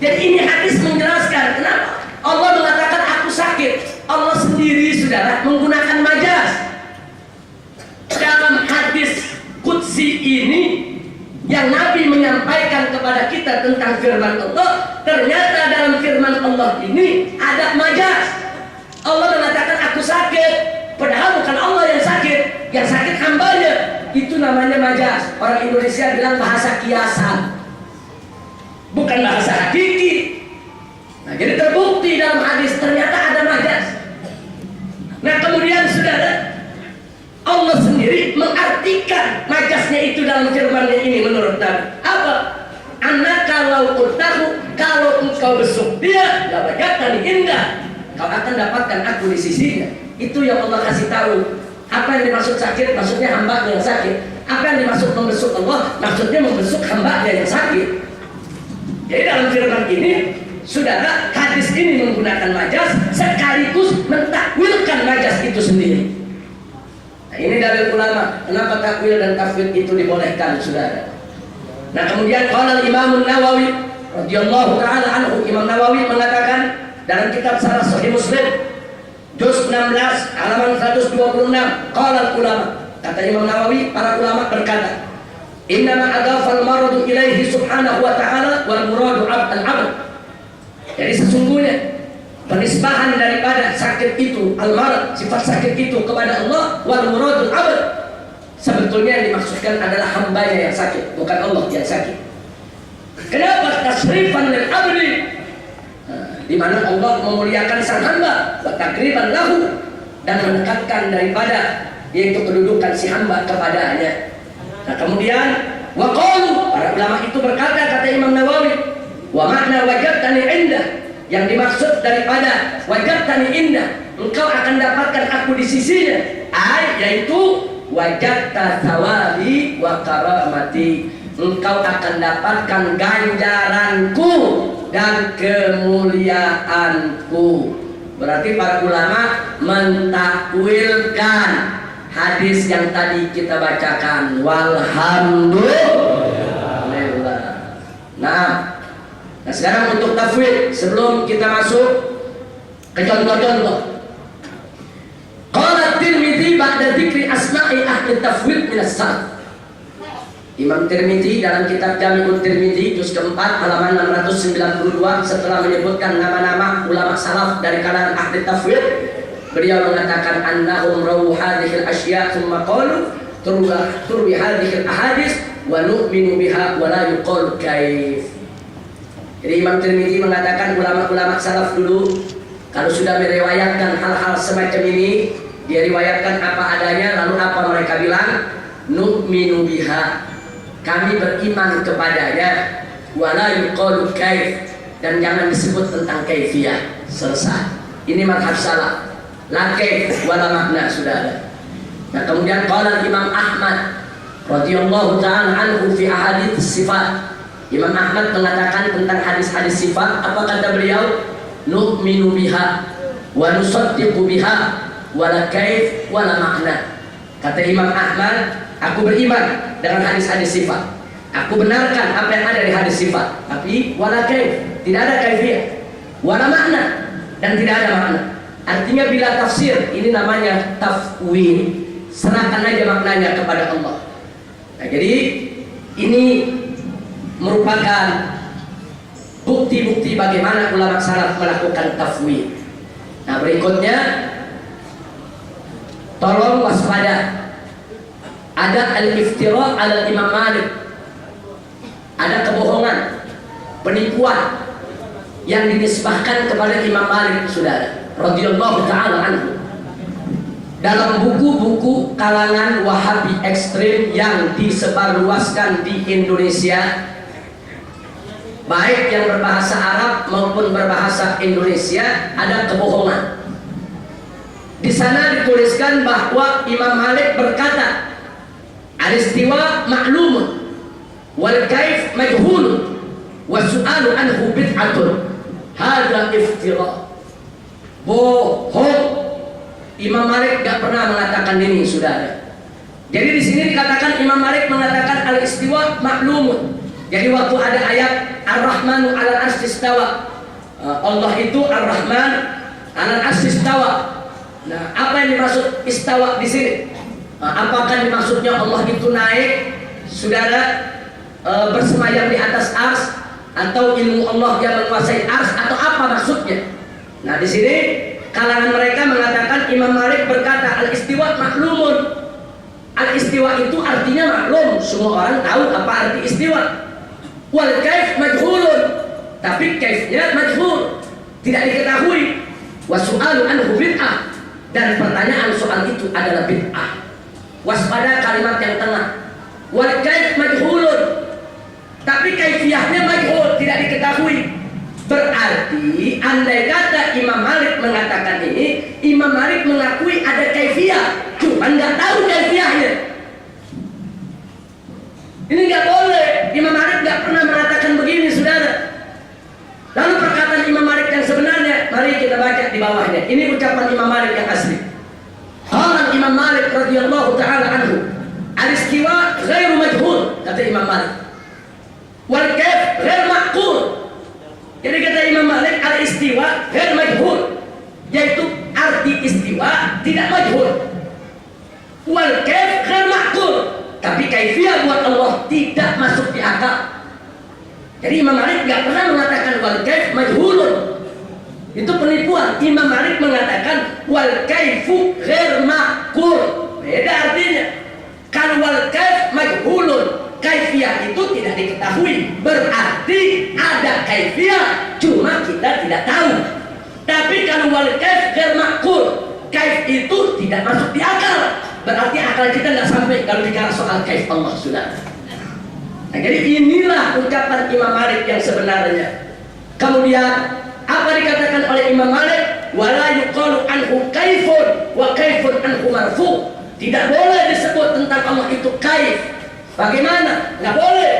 Jadi ini hadis menjelaskan kenapa Allah mengatakan aku sakit. Allah sendiri, saudara, menggunakan majaz. Dalam hadis qudsi ini yang Nabi menyampaikan kepada kita tentang firman Allah, ternyata dalam firman Allah ini ada majaz. Allah mengatakan aku sakit, padahal bukan Allah yang sakit hambanya. Itu namanya majaz. Orang Indonesia bilang bahasa kiasan, bukan bahasa hakiki. Nah, jadi terbukti dalam hadis ternyata ada majaz. Nah kemudian saudara, Allah sendiri mengartikan majaznya itu dalam firman-Nya ini menurut Nabi. Apa? Anak kalau qultahu, kalau engkau besuk dia, la wajadtani indah, kau akan dapatkan aku di sisinya. Itu yang Allah kasih tahu. Apa yang dimaksud sakit? Maksudnya hamba yang sakit. Apa yang dimaksud membesuk Allah? maksudnya membesuk hambanya yang sakit. Jadi dalam firman ini, saudara, hadis ini menggunakan majas sekaligus mentakwilkan majas itu sendiri. Nah, ini dalil ulama kenapa takwil dan tafwid itu dibolehkan, saudara. Nah, kemudian qala Imam Nawawi radhiyallahu taala anhu, Imam Nawawi mengatakan dalam kitab Syarah Sahih Muslim juz 16 halaman 126, qala ulama, kata Imam Nawawi, para ulama berkata, innama adafal maradu ilaihi subhanahu wa ta'ala wal muradu abd. Jadi sesungguhnya penisbahan daripada sakit itu, al-marad, sifat sakit itu kepada Allah, wal muradul abd, sebetulnya yang dimaksudkan adalah hambanya yang sakit, bukan Allah yang sakit. Kenapa? Tasrifan lil abdi, di mana Allah memuliakan sang hamba, wa takriban lahu, dan mendekatkan daripada yaitu kedudukan si hamba kepadanya. Nah, kemudian wa qalu, para ulama itu berkata, kata Imam Nawawi, wa makna wajadtani indah, yang dimaksud daripada wajadtani indah, engkau akan dapatkan aku di sisinya, yaitu wajadta thawabi wa karamati, engkau akan dapatkan ganjaranku dan kemuliaanku. Berarti para ulama mentakwilkan hadis yang tadi kita bacakan, walhamdulillah. Nah, sekarang untuk tafwid, sebelum kita masuk ke contoh-contoh. Qala Tirmidzi ba'da dzikri asma'i ahli tafwid min as-salaf. Imam Tirmidzi dalam kitab Jami'ut Tirmidzi juz keempat halaman 692 setelah menyebutkan nama-nama ulama salaf dari kalangan ahli tafwid, beliau mengatakan annahum rawu hadhil asya' thumma qalu turwi hadhil ahadits wa nu'minu biha wa la yuqalu kaif. Jadi Imam Tirmidzi mengatakan ulama-ulama salaf dulu kalau sudah meriwayatkan hal-hal semacam ini, dia riwayatkan apa adanya, lalu apa mereka bilang? Nu'minu biha, kami beriman kepadanya, wa la yuqalu kaif, dan jangan disebut tentang kaifiyah. Selesai. Ini mazhab salaf. La kaif wala makna, sudah ada. Nah, kemudian qala Imam Ahmad radhiyallahu ta'ala anhu fi ahadits sifat. Imam Ahmad mengatakan tentang hadis-hadis sifat, apa kata beliau? Nu'minu biha wa nusaddiqu biha wala kaif wala makna. Kata Imam Ahmad, aku beriman dengan hadis-hadis sifat, aku benarkan apa yang ada di hadis sifat, tapi wala kaif, tidak ada kaifiyah, wala makna, dan tidak ada makna. Artinya bila tafsir, ini namanya tafwid, serahkan aja maknanya kepada Allah. Nah, jadi ini merupakan bukti-bukti bagaimana ulama salaf melakukan tafwid. Nah, berikutnya tolong waspada, ada al-iftira ala Imam Malik, ada kebohongan, penipuan yang dinisbahkan kepada Imam Malik, saudara, radhiyallahu ta'ala anhu, dalam buku-buku kalangan Wahabi ekstrim yang disebarluaskan di Indonesia, baik yang berbahasa Arab maupun berbahasa Indonesia, ada kebohongan. Di sana dituliskan bahwa Imam Malik berkata, al-istiwa ma'lumun wal kaif majhulun wa su'alu anhu bid'atun. Hadza iftira. Bohong. Imam Malik gak pernah mengatakan ini, saudara. Jadi di sini dikatakan Imam Malik mengatakan al-istiwa ma'lumun. Jadi waktu ada ayat Ar-Rahmanu 'alal 'arsy istawa, Allah itu Ar-Rahman 'alal 'arsy istawa. Nah, apa yang dimaksud istawa di sini? Apakah dimaksudnya Allah itu naik, saudara, bersemayam di atas ars, atau ilmu Allah yang menguasai ars, atau apa maksudnya? Nah, di sini kalangan mereka mengatakan Imam Malik berkata al-istiwa maklumun. Al-istiwa itu artinya maklum, semua orang tahu apa arti istiwa. Wal kaif majhulun, tapi kaifnya majhul, tidak diketahui. Wa su'alu anhu bid'ah, dan pertanyaan soal itu adalah bid'ah. Waspada kalimat yang tengah. Wal kaif majhulun, tapi kaifiyahnya majhul, tidak diketahui. Berarti andai kata Imam Malik mengatakan ini, Imam Malik mengakui ada kaifiyah, cuma nggak tahu kaifiyahnya. Ini nggak boleh. Imam Malik nggak pernah mengatakan begini, saudara. Lalu perkataan Imam Malik yang sebenarnya, mari kita baca di bawahnya. Ini ucapan Imam Malik yang asli. Qala Imam Malik radhiyallahu taala anhu, al-istiwa ghairu majhul, kata Imam Malik. Wal kaif ghairu ma'qul. Jadi kata Imam Malik, al-istiwa ghairu majhul, yaitu arti istiwa tidak majhul. Wal kaif ghairu ma'qul, tapi kaifiyah buat Allah tidak masuk di akal. Jadi Imam Malik nggak pernah mengatakan wal kaif majhulun. Itu penipuan. Imam Malik mengatakan wal kaifu ghair ma'qul. Beda artinya. Kalau wal kaif majhulun, kaifiyah itu tidak diketahui. Berarti ada kaifiyah, cuma kita tidak tahu. Tapi kalau wal kaif ghair ma'qul, kaif itu tidak masuk di akal. Berarti akal kita nggak sampai kalau bicara soal kaif Allah, sudah. Nah, jadi inilah ucapan Imam Malik yang sebenarnya. Kemudian apa dikatakan oleh Imam Malik? Wala yuqalu anhu kaifun wa kaifun anhu marfu. Tidak boleh disebut tentang Allah itu kaif. Bagaimana? Nggak boleh.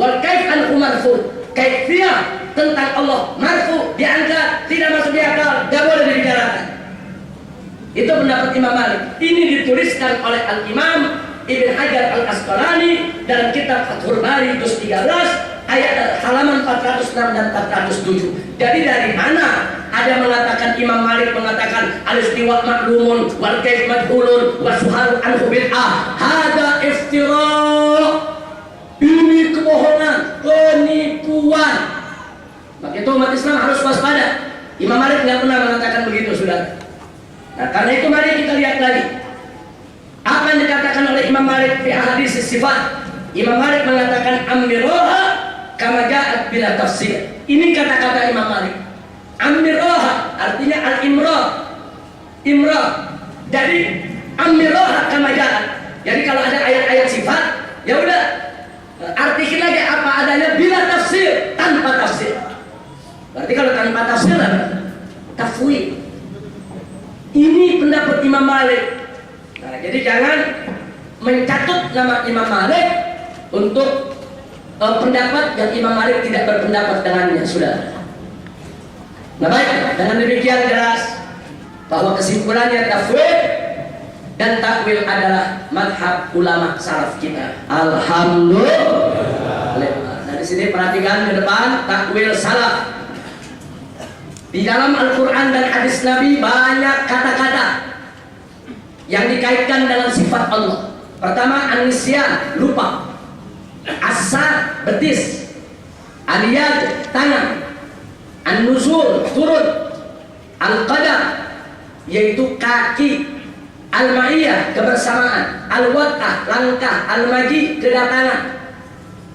Wal kaif anhu marfu. Kaifiyah tentang Allah marfu, diangkat, tidak masuk di akal, nggak boleh dibicarakan. Itu pendapat Imam Malik. Ini dituliskan oleh Al-Imam Ibn Hajar Al-Asqalani dalam kitab Fathul Bari juz 13 ayat halaman 406 dan 407. Jadi dari mana ada mengatakan Imam Malik mengatakan al-istiwa maklumun wal kaif majhulun wa suhalu anhu bid'ah? Hada iftira. Ini kebohongan, penipuan. Maka itu umat Islam harus waspada. Imam Malik tidak pernah mengatakan begitu, saudara. Nah, karena itu mari kita lihat lagi apa yang dikatakan oleh Imam Malik di hadis sifat. Imam Malik mengatakan amiroha kama ja'at bila tafsir. Ini kata-kata Imam Malik. Amiroha artinya al-imrah. Imrah. Jadi amiroha kama ja'at. Jadi kalau ada ayat-ayat sifat, ya udah artikan lagi apa adanya bila tafsir, tanpa tafsir. Berarti kalau tanpa tafsir apa? Tafwid. Ini pendapat Imam Malik. Nah, jadi jangan mencatut nama Imam Malik untuk pendapat yang Imam Malik tidak berpendapat dengannya, sudah. Nah baik, dengan demikian jelas bahwa kesimpulannya tafwid dan takwil adalah madhab ulama salaf kita. Alhamdulillah. Nah di sini perhatikan ke depan takwil salaf. Di dalam Al-Quran dan hadis Nabi banyak kata-kata yang dikaitkan dengan sifat Allah. Pertama, an-nisyan, lupa. As-sad, betis. Al-yad, tangan. An-nuzul, turun. Al-qadar, yaitu kaki. Al-ma'iyah, kebersamaan. Al-wad'ah, langkah. Al-maji, kedatangan.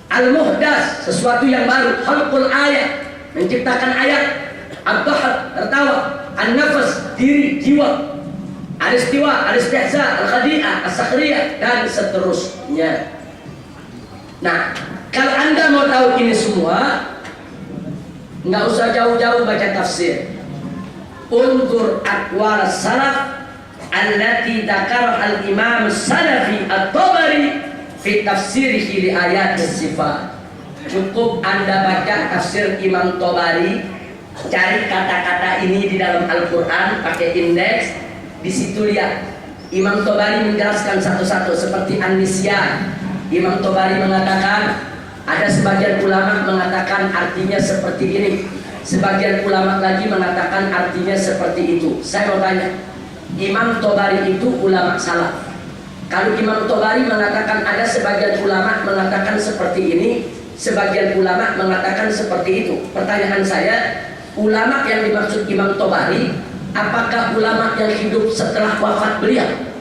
Al-muhdas, sesuatu yang baru. Khalqul ayat, menciptakan ayat. Ad-dahar, tertawa. An-nafas, diri, jiwa. Al-istiwa, al-istihza, al-khadi'ah, as-sakhriyah, dan seterusnya. Nah, kalau Anda mau tahu ini semua, nggak usah jauh-jauh baca tafsir. Unzur aqwal salaf allati dzakara al-imam salafi at-Tabari fi tafsirihi li ayat as-sifat. Cukup Anda baca tafsir Imam Tabari, cari kata-kata ini di dalam Al-Quran, pakai indeks. Di situ lihat Imam Tabari menjelaskan satu-satu seperti An-Nisyan. Imam Tabari mengatakan, ada sebagian ulama mengatakan artinya seperti ini, sebagian ulama lagi mengatakan artinya seperti itu. Saya mau tanya, Imam Tabari itu ulama salaf. Kalau Imam Tabari mengatakan ada sebagian ulama mengatakan seperti ini, sebagian ulama mengatakan seperti itu. Pertanyaan saya, ulama yang dimaksud Imam Tabari, apakah ulama yang hidup setelah wafat beliau?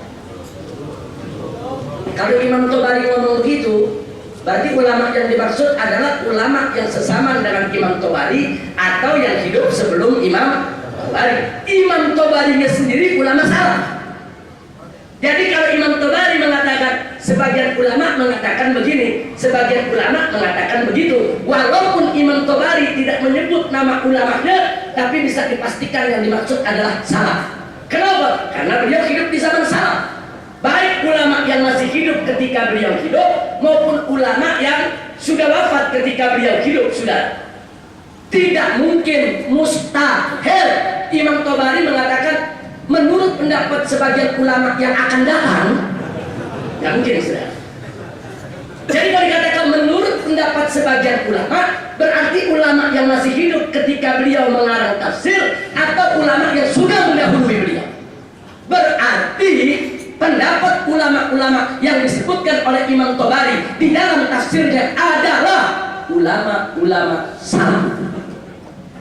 Kalau Imam Tabari ngomong begitu, berarti ulama yang dimaksud adalah ulama yang sesama dengan Imam Tabari atau yang hidup sebelum Imam Tabari. Imam Tabarinya sendiri ulama salaf. Jadi kalau Imam Tabari mengatakan, sebagian ulama mengatakan begini, sebagian ulama mengatakan begitu. Walaupun Imam Tabari tidak menyebut nama ulamanya, tapi bisa dipastikan yang dimaksud adalah salaf. Kenapa? Karena beliau hidup di zaman salaf. Baik ulama yang masih hidup ketika beliau hidup, maupun ulama yang sudah wafat ketika beliau hidup, sudah. Tidak mungkin, mustahil. Imam Tobari mengatakan menurut pendapat sebagian ulama yang akan datang, nggak mungkin, sudah. Jadi kalau dikatakan menurut pendapat sebagian ulama, berarti ulama yang masih hidup ketika beliau mengarang tafsir atau ulama yang sudah mendahului beliau. Berarti pendapat ulama-ulama yang disebutkan oleh Imam Tobari di dalam tafsirnya adalah ulama-ulama salaf.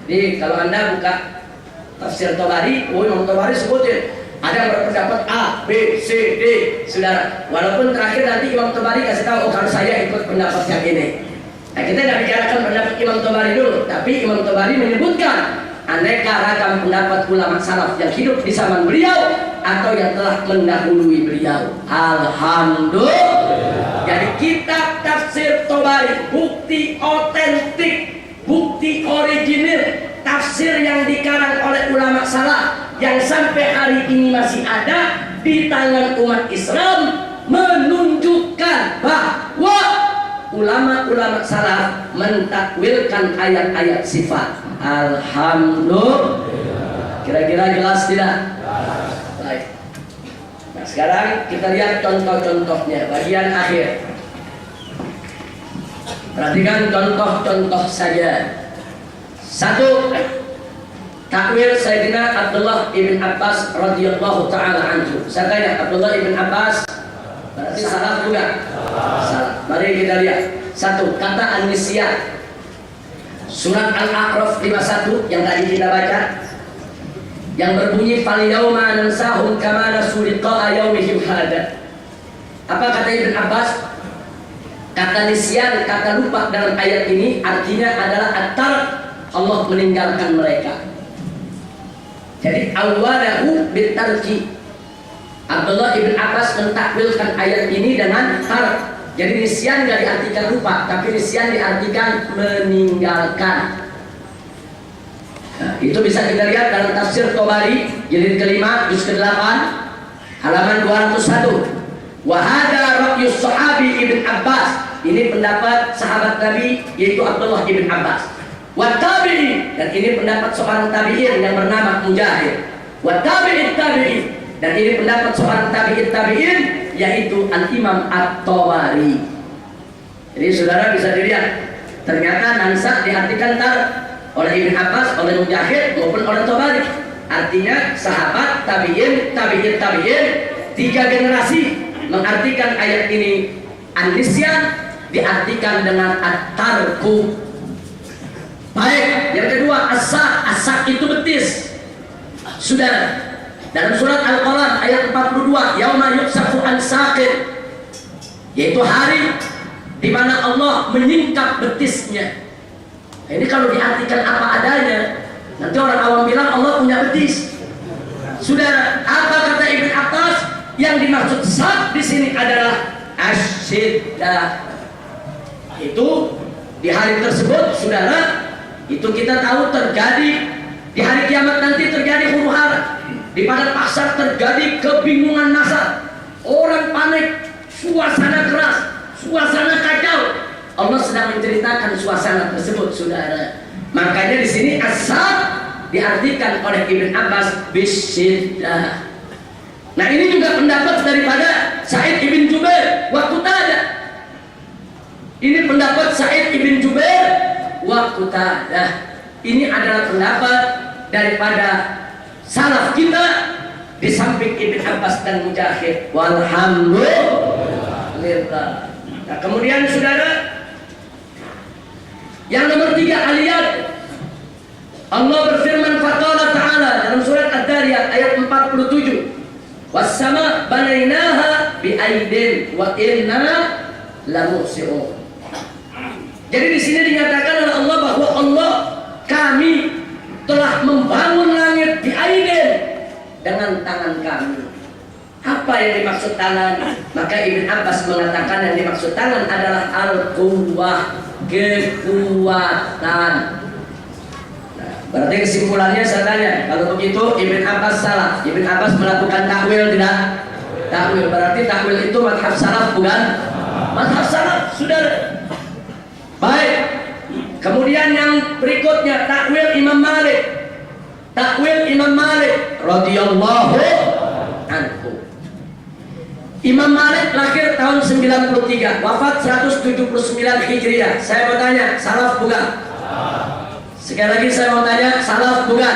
Jadi kalau Anda buka tafsir Tobari, Imam Tobari sebutin ada yang berpendapat A, B, C, D, saudara. Walaupun terakhir nanti Imam Tobari kasih tahu, kalau saya ikut pendapat yang ini. Nah, kita tidak bicarakan pendapat Imam Tobari dulu, tapi Imam Tobari menyebutkan aneka ragam pendapat ulama salaf yang hidup di zaman beliau atau yang telah mendahului beliau. Alhamdulillah. Jadi kitab tafsir Tobari, bukti otentik, bukti original, tafsir yang dikarang oleh ulama salaf yang sampai hari ini masih ada di tangan umat Islam, menunjukkan bahwa ulama-ulama salaf mentakwilkan ayat-ayat sifat. Alhamdulillah. Kira-kira jelas tidak? Baik. Nah, sekarang kita lihat contoh-contohnya, bagian akhir. Perhatikan contoh-contoh saja. Satu, takwil Sayyidina Abdullah ibn Abbas radhiyallahu ta'ala anhu. Saya tanya, Abdullah ibn Abbas berarti salah juga? Salah. Mari kita lihat. Satu, kata an-nisyan. Surat Al-A'raf 51 yang tadi kita baca, yang berbunyi fal yauma nansahum kama nasu liqa'a yaumihim hada. Apa kata Ibn Abbas? Kata nisyan, kata lupa dalam ayat ini artinya adalah at-tark, Allah meninggalkan mereka. Jadi awalahu bitarki. Abdullah ibn Abbas mentakwilkan ayat ini dengan tark. Jadi nisyan tidak diartikan lupa, tapi nisyan diartikan meninggalkan. Nah, itu bisa kita lihat dalam tafsir Tobari jilid kelima juz ke-8 halaman 201. Wa hada ra'yus sahabi ibn Abbas. Ini pendapat sahabat Nabi yaitu Abdullah ibn Abbas. Wa tabi'in, dan ini pendapat seorang tabi'in yang bernama Mujahid. Wa tabi'in tabi'in, dan ini pendapat seorang tabi'in yaitu Al-Imam At-Tabari. Jadi saudara bisa dilihat, ternyata nansah diartikan tar oleh Ibn Abbas, oleh Mujahid maupun oleh Tabari. Artinya sahabat, tabi'in, tiga generasi mengartikan ayat ini. An-nisyan diartikan dengan at-tarku. Baik, yang kedua as-sak itu betis. Saudara, dalam surat Al-Qalam ayat 42, yauma yuksafu an saqin, yaitu hari di mana Allah menyingkap betisnya. Nah, ini kalau diartikan apa adanya, nanti orang awam bilang Allah punya betis. Saudara, apa kata Ibn Abbas? Yang dimaksud sak di sini adalah asyiddah. Itu di hari tersebut, saudara, itu kita tahu terjadi di hari kiamat nanti, terjadi huru hara. Di padang pasar terjadi kebingungan massa, orang panik, suasana keras, suasana kacau. Allah sedang menceritakan suasana tersebut, saudara. Makanya di sini asal diartikan oleh Ibn Abbas bisyiddah. Nah, ini juga pendapat daripada Sa'id ibn Jubair wa Qutadah. Ini pendapat Sa'id ibn Jubair wa Qutadah. Ini adalah pendapat daripada salaf kita di samping Ibn Abbas dan Mujahid. Walhamdulillah. Nah, kemudian saudara, yang nomor 3, aliyat. Allah berfirman faqala ta'ala dalam surat Ad-Dariyat ayat 47. Was-sama banainaha bi'aidin wa inna lamuhsi'un. Jadi di sini dinyatakan oleh Allah bahwa Allah, kami telah membangun langit di aidin, dengan tangan kami. Apa yang dimaksud tangan? Maka Ibn Abbas mengatakan yang dimaksud tangan adalah al-quwwah, kekuatan. Nah, berarti kesimpulannya saya tanya, kalau begitu Ibn Abbas salah. Ibn Abbas melakukan takwil tidak? Takwil, berarti takwil itu madhab salaf bukan? Madhab salaf, saudara. Kemudian yang berikutnya takwil Imam Malik. Takwil Imam Malik radhiyallahu anhu. Imam Malik lahir tahun 93, wafat 179 Hijriah. Saya mau tanya, salaf bukan? Sekali lagi saya mau tanya, salaf bukan?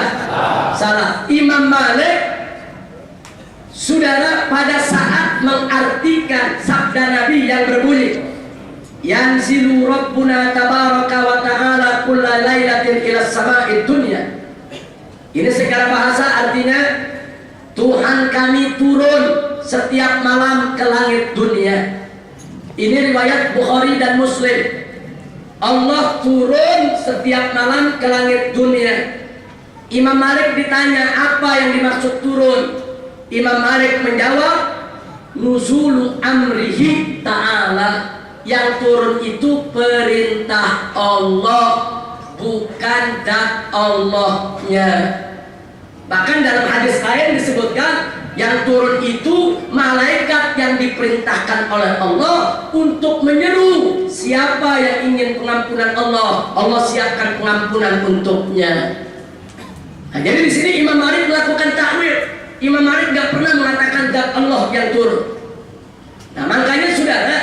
Salah. Imam Malik, saudara, pada saat mengartikan sabda Nabi yang berbunyi, yanzilu rabbuna tabaraka wa ta'ala kulla lailatin ila sama'id dunya. Ini secara bahasa artinya Tuhan kami turun setiap malam ke langit dunia. Ini riwayat Bukhari dan Muslim. Allah turun setiap malam ke langit dunia. Imam Malik ditanya apa yang dimaksud turun. Imam Malik menjawab, nuzulu amrihi ta'ala. Yang turun itu perintah Allah, bukan zat Allahnya. Bahkan dalam hadis lain disebutkan yang turun itu malaikat yang diperintahkan oleh Allah untuk menyeru siapa yang ingin pengampunan Allah, Allah siapkan pengampunan untuknya. Nah, jadi di sini Imam Malik melakukan takwil. Imam Malik tidak pernah mengatakan zat Allah yang turun. Nah, makanya saudara,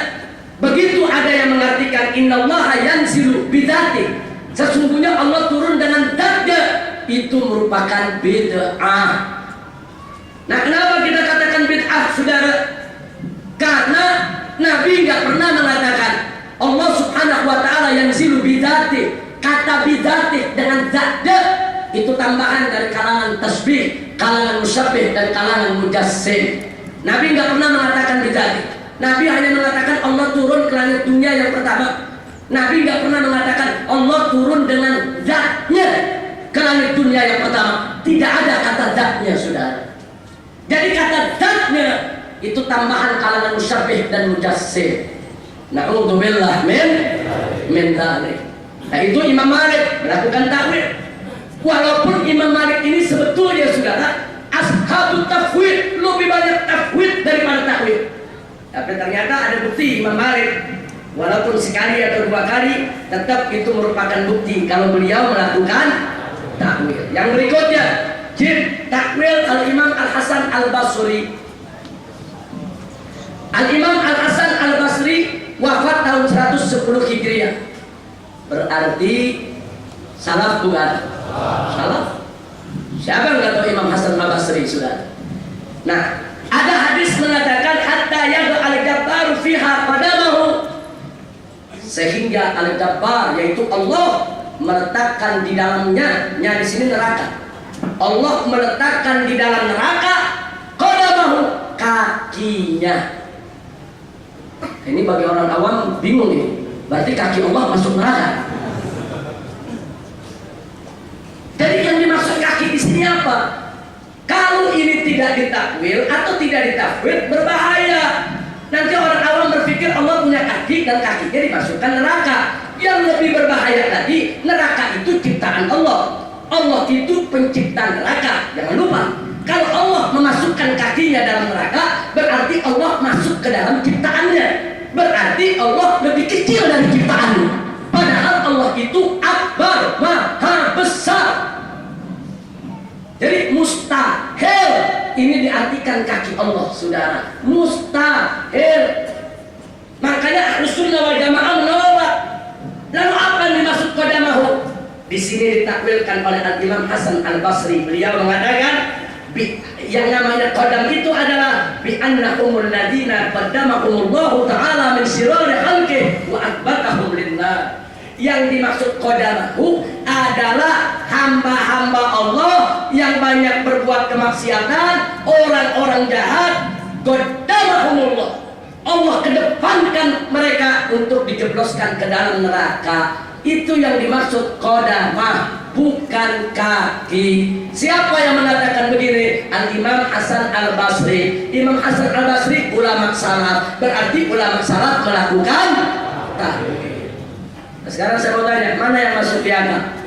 begitu ada yang mengartikan innallaha yanzilu bidzati, sesungguhnya Allah turun dengan zatnya, itu merupakan bid'ah. Nah, kenapa kita katakan bid'ah, saudara? Karena Nabi nggak pernah mengatakan Allah subhanahu wa ta'ala yanzilu bidzati. Kata bidzati dengan zatnya itu tambahan dari kalangan tasbih, kalangan musyabbih, dan kalangan mujassim. Nabi nggak pernah mengatakan bidzati. Nabi hanya mengatakan Allah turun ke langit dunia yang pertama. Nabi nggak pernah mengatakan Allah turun dengan zatnya ke langit dunia yang pertama. Tidak ada kata zatnya, saudara. Jadi kata zatnya itu tambahan kalangan musyabbih dan mujassim. Na'udzubillah min dzalik. Nah, itu Imam Malik melakukan takwil. Walaupun Imam Malik ini sebetulnya, saudara, ashabut tafwid, lebih banyak tafwid daripada takwil. Tapi ternyata ada bukti Imam Malik, walaupun sekali atau dua kali, tetap itu merupakan bukti kalau beliau melakukan takwil. Yang berikutnya, takwil Al-Imam Al-Hasan Al-Basri. Al-Imam Al-Hasan Al-Basri wafat tahun 110 Hijriah. Berarti salaf bukan? Salaf. Siapa yang nggak tahu Imam Hasan Al-Basri, saudara? Nah, ada hadis mengatakan hatta yadu al-jabbar fiha qadamahu, sehingga al-jabbar yaitu Allah meletakkan di dalamnya, di sini neraka. Allah meletakkan di dalam neraka qadamahu, kakinya. Ini bagi orang awam bingung ini. Berarti kaki Allah masuk neraka. Jadi yang dimaksud kaki di sini apa? Kalau ini tidak ditakwil atau tidak ditafwid, berbahaya. Nanti orang awam berpikir Allah punya kaki dan kakinya dimasukkan neraka. Yang lebih berbahaya lagi, neraka itu ciptaan Allah. Allah itu pencipta neraka. Jangan lupa, kalau Allah memasukkan kakinya dalam neraka, berarti Allah masuk ke dalam ciptaannya. Berarti Allah lebih kecil dari ciptaannya. Padahal Allah itu akbar, maha besar. Jadi mustahil ini diartikan kaki Allah, saudara. Mustahil. Makanya Ahlus Sunnah wal Jamaah menolak. Lalu apa yang dimaksud qadamahu? Di sini ditakwilkan oleh Al-Imam Hasan Al-Basri. Beliau mengatakan yang namanya qadam itu adalah bi annahumul ladina qaddamahumullahu ta'ala min sirari khalqih wa atbatahum linnar. Yang dimaksud qadamahu adalah hamba-hamba Allah yang banyak berbuat kemaksiatan, orang-orang jahat. Qaddamahumullah, Allah kedepankan mereka untuk dijebloskan ke dalam neraka. Itu yang dimaksud qadamah, bukan kaki. Siapa yang mengatakan begini? Al-Imam Hasan Al-Basri. Imam Hasan Al-Basri ulama salaf. Berarti ulama salaf melakukan takwil. Sekarang saya mau tanya, mana yang masuk di akal?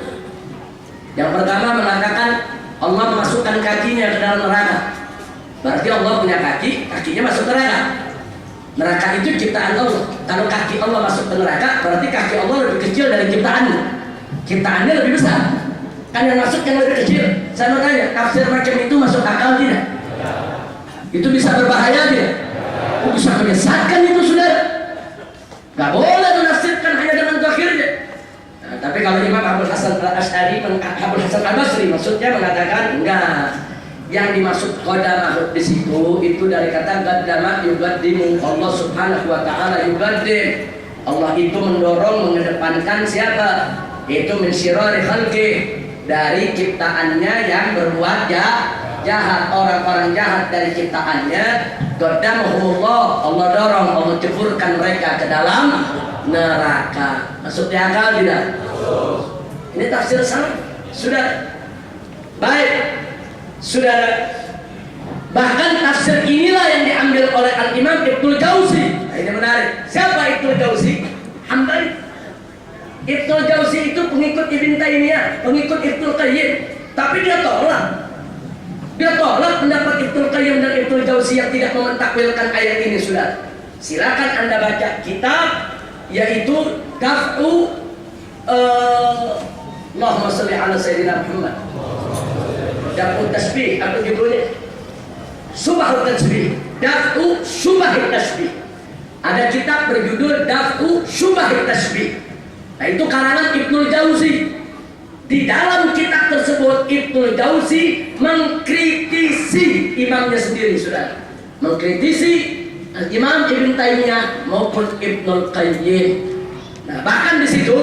Yang pertama mengatakan Allah memasukkan kakinya ke dalam neraka. Berarti Allah punya kaki, kakinya masuk neraka. Neraka itu ciptaan Allah. Kalau kaki Allah masuk ke neraka, berarti kaki Allah lebih kecil dari ciptaannya. ciptaannya lebih besar. Kan yang masuk yang lebih kecil. Saya mau tanya, tafsir macam itu masuk akal tidak? Itu bisa berbahaya tidak? Bisa menyesatkan itu sudah. Gak boleh menafsirkan hanya dengan zahirnya. Nah, tapi kalau Imam Abul Hasan Al-Asy'ari, Abul Hasan Al-Basri maksudnya mengatakan enggak. Yang dimaksud qadamah di situ itu dari kata qaddama yuqaddimu. Allah Subhanahu wa taala yuqaddim. Allah itu mendorong, mengedepankan siapa? Itu min syirari khalqi, dari ciptaannya yang berbuat jahat, orang-orang jahat dari ciptaannya. Qaddamahumullah, Allah dorong, Allah ceburkan mereka ke dalam neraka. Maksudnya akal tidak? Ini tafsir salah. Sudah baik. Saudara, bahkan tafsir inilah yang diambil oleh Al-Imam Ibnul Jauzi. Nah, ini menarik. Siapa Ibnul Jauzi? Hambali. Ibnul Jauzi itu pengikut Ibn Taimiyah, pengikut Ibnul Qayyim. Tapi dia tolak pendapat Ibnul Qayyim dan Ibnul Jauzi yang tidak mementakwilkan ayat ini. Saudara, silakan Anda baca kitab, yaitu Daf'u Allahumma shalli ala Sayyidina Muhammad. Daf'u Tasbih, apa judulnya? Subahut Tasbih. Daf'u Subahut Tasbih. Ada kitab berjudul Daf'u Subahut Tasbih. Nah, itu karangan Ibnul Jauzi. Di dalam kitab tersebut Ibnul Jauzi mengkritisi imamnya sendiri, saudara. Mengkritisi Imam Ibn Taimiyah maupun Ibnul Qayyim. Nah, bahkan di situ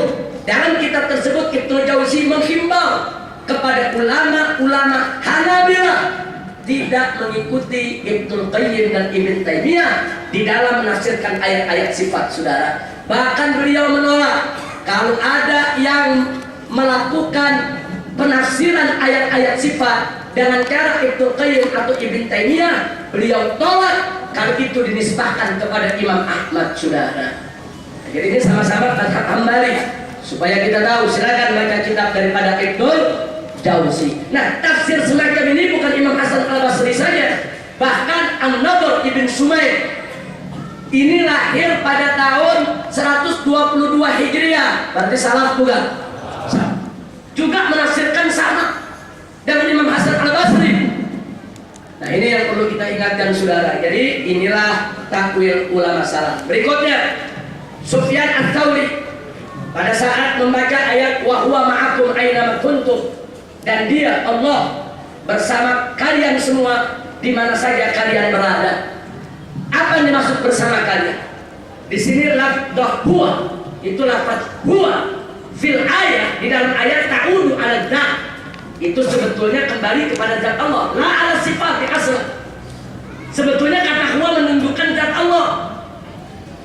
dalam kitab tersebut Ibnul Jauzi menghimbau kepada ulama-ulama Hanabilah tidak mengikuti Ibnul Qayyim dan Ibn Taimiyah di dalam menafsirkan ayat-ayat sifat, saudara. Bahkan beliau menolak kalau ada yang melakukan penafsiran ayat-ayat sifat dengan cara Ibnul Qayyim atau Ibn Taimiyah, beliau tolak kalau itu dinisbahkan kepada Imam Ahmad, saudara. Jadi ini sama-sama mazhab Hambali. Supaya kita tahu, silakan baca kitab daripada Ibnul Jauzi. Nah, tafsir semacam ini bukan Imam Hasan Al-Basri saja, bahkan An-Nadhr Ibn Sumail ini lahir pada tahun 122 Hijriah, berarti salaf bukan? Juga menafsirkan sama dengan Imam Hasan Al-Basri. Nah, ini yang perlu kita ingatkan, saudara. Jadi inilah takwil ulama salaf. Berikutnya, Sufyan Ats-Tsauri pada saat membaca ayat wa huwa ma'akum aina ma kuntum, dan dia Allah bersama kalian semua di mana saja kalian berada. Apa yang dimaksud bersama kalian? Di sini lafdh huwa, itu lafaz huwa fil ayat, di dalam ayat ta'udu ala dzat. Itu sebetulnya kembali kepada zat Allah, la ala sifat asal. Sebetulnya kata huwa menunjukkan zat Allah.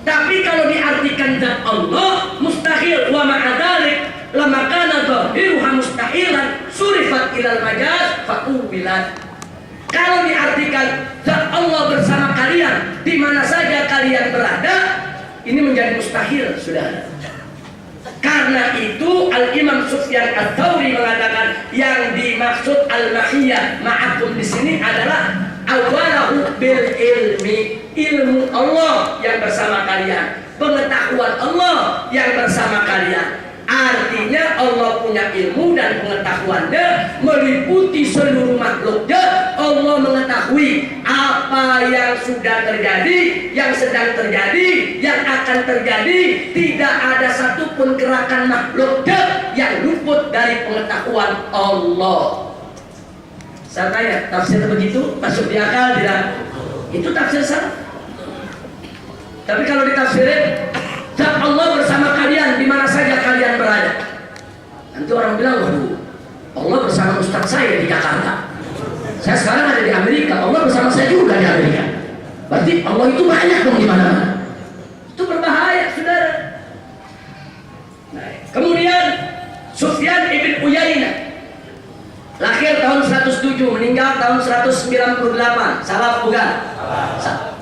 Tapi kalau diartikan zat Allah mustahil, wa ma'adzalik lama kana dhahiruha mustahilan surifat ilal majaz fa'ubilat. Kalau diartikan zat Allah bersama kalian di mana saja kalian berada, ini menjadi mustahil, saudara. Karena itu Al-Imam Sufyan Ats-Tsauri mengatakan yang dimaksud al-mahiyyah ma'akum di sini adalah awalahu bil ilmi, ilmu Allah yang bersama kalian, pengetahuan Allah yang bersama kalian. Artinya Allah punya ilmu dan pengetahuannya meliputi seluruh makhluknya. Allah mengetahui apa yang sudah terjadi, yang sedang terjadi, yang akan terjadi. Tidak ada satupun gerakan makhluknya yang luput dari pengetahuan Allah. Saya tanya, tafsir begitu masuk di akal tidak? Itu tafsir salah. Tapi kalau ditafsirin zat Allah bersama kalian di mana saja kalian berada, nanti orang bilang, waduh, Allah bersama ustaz saya di Jakarta, saya sekarang ada di Amerika, Allah bersama saya juga di Amerika. Berarti Allah itu banyak dong di mana-mana. Itu berbahaya, saudara. Nah, kemudian Sufyan ibn Uyainah lahir tahun 107, meninggal tahun 198. Salah bukan? Salah.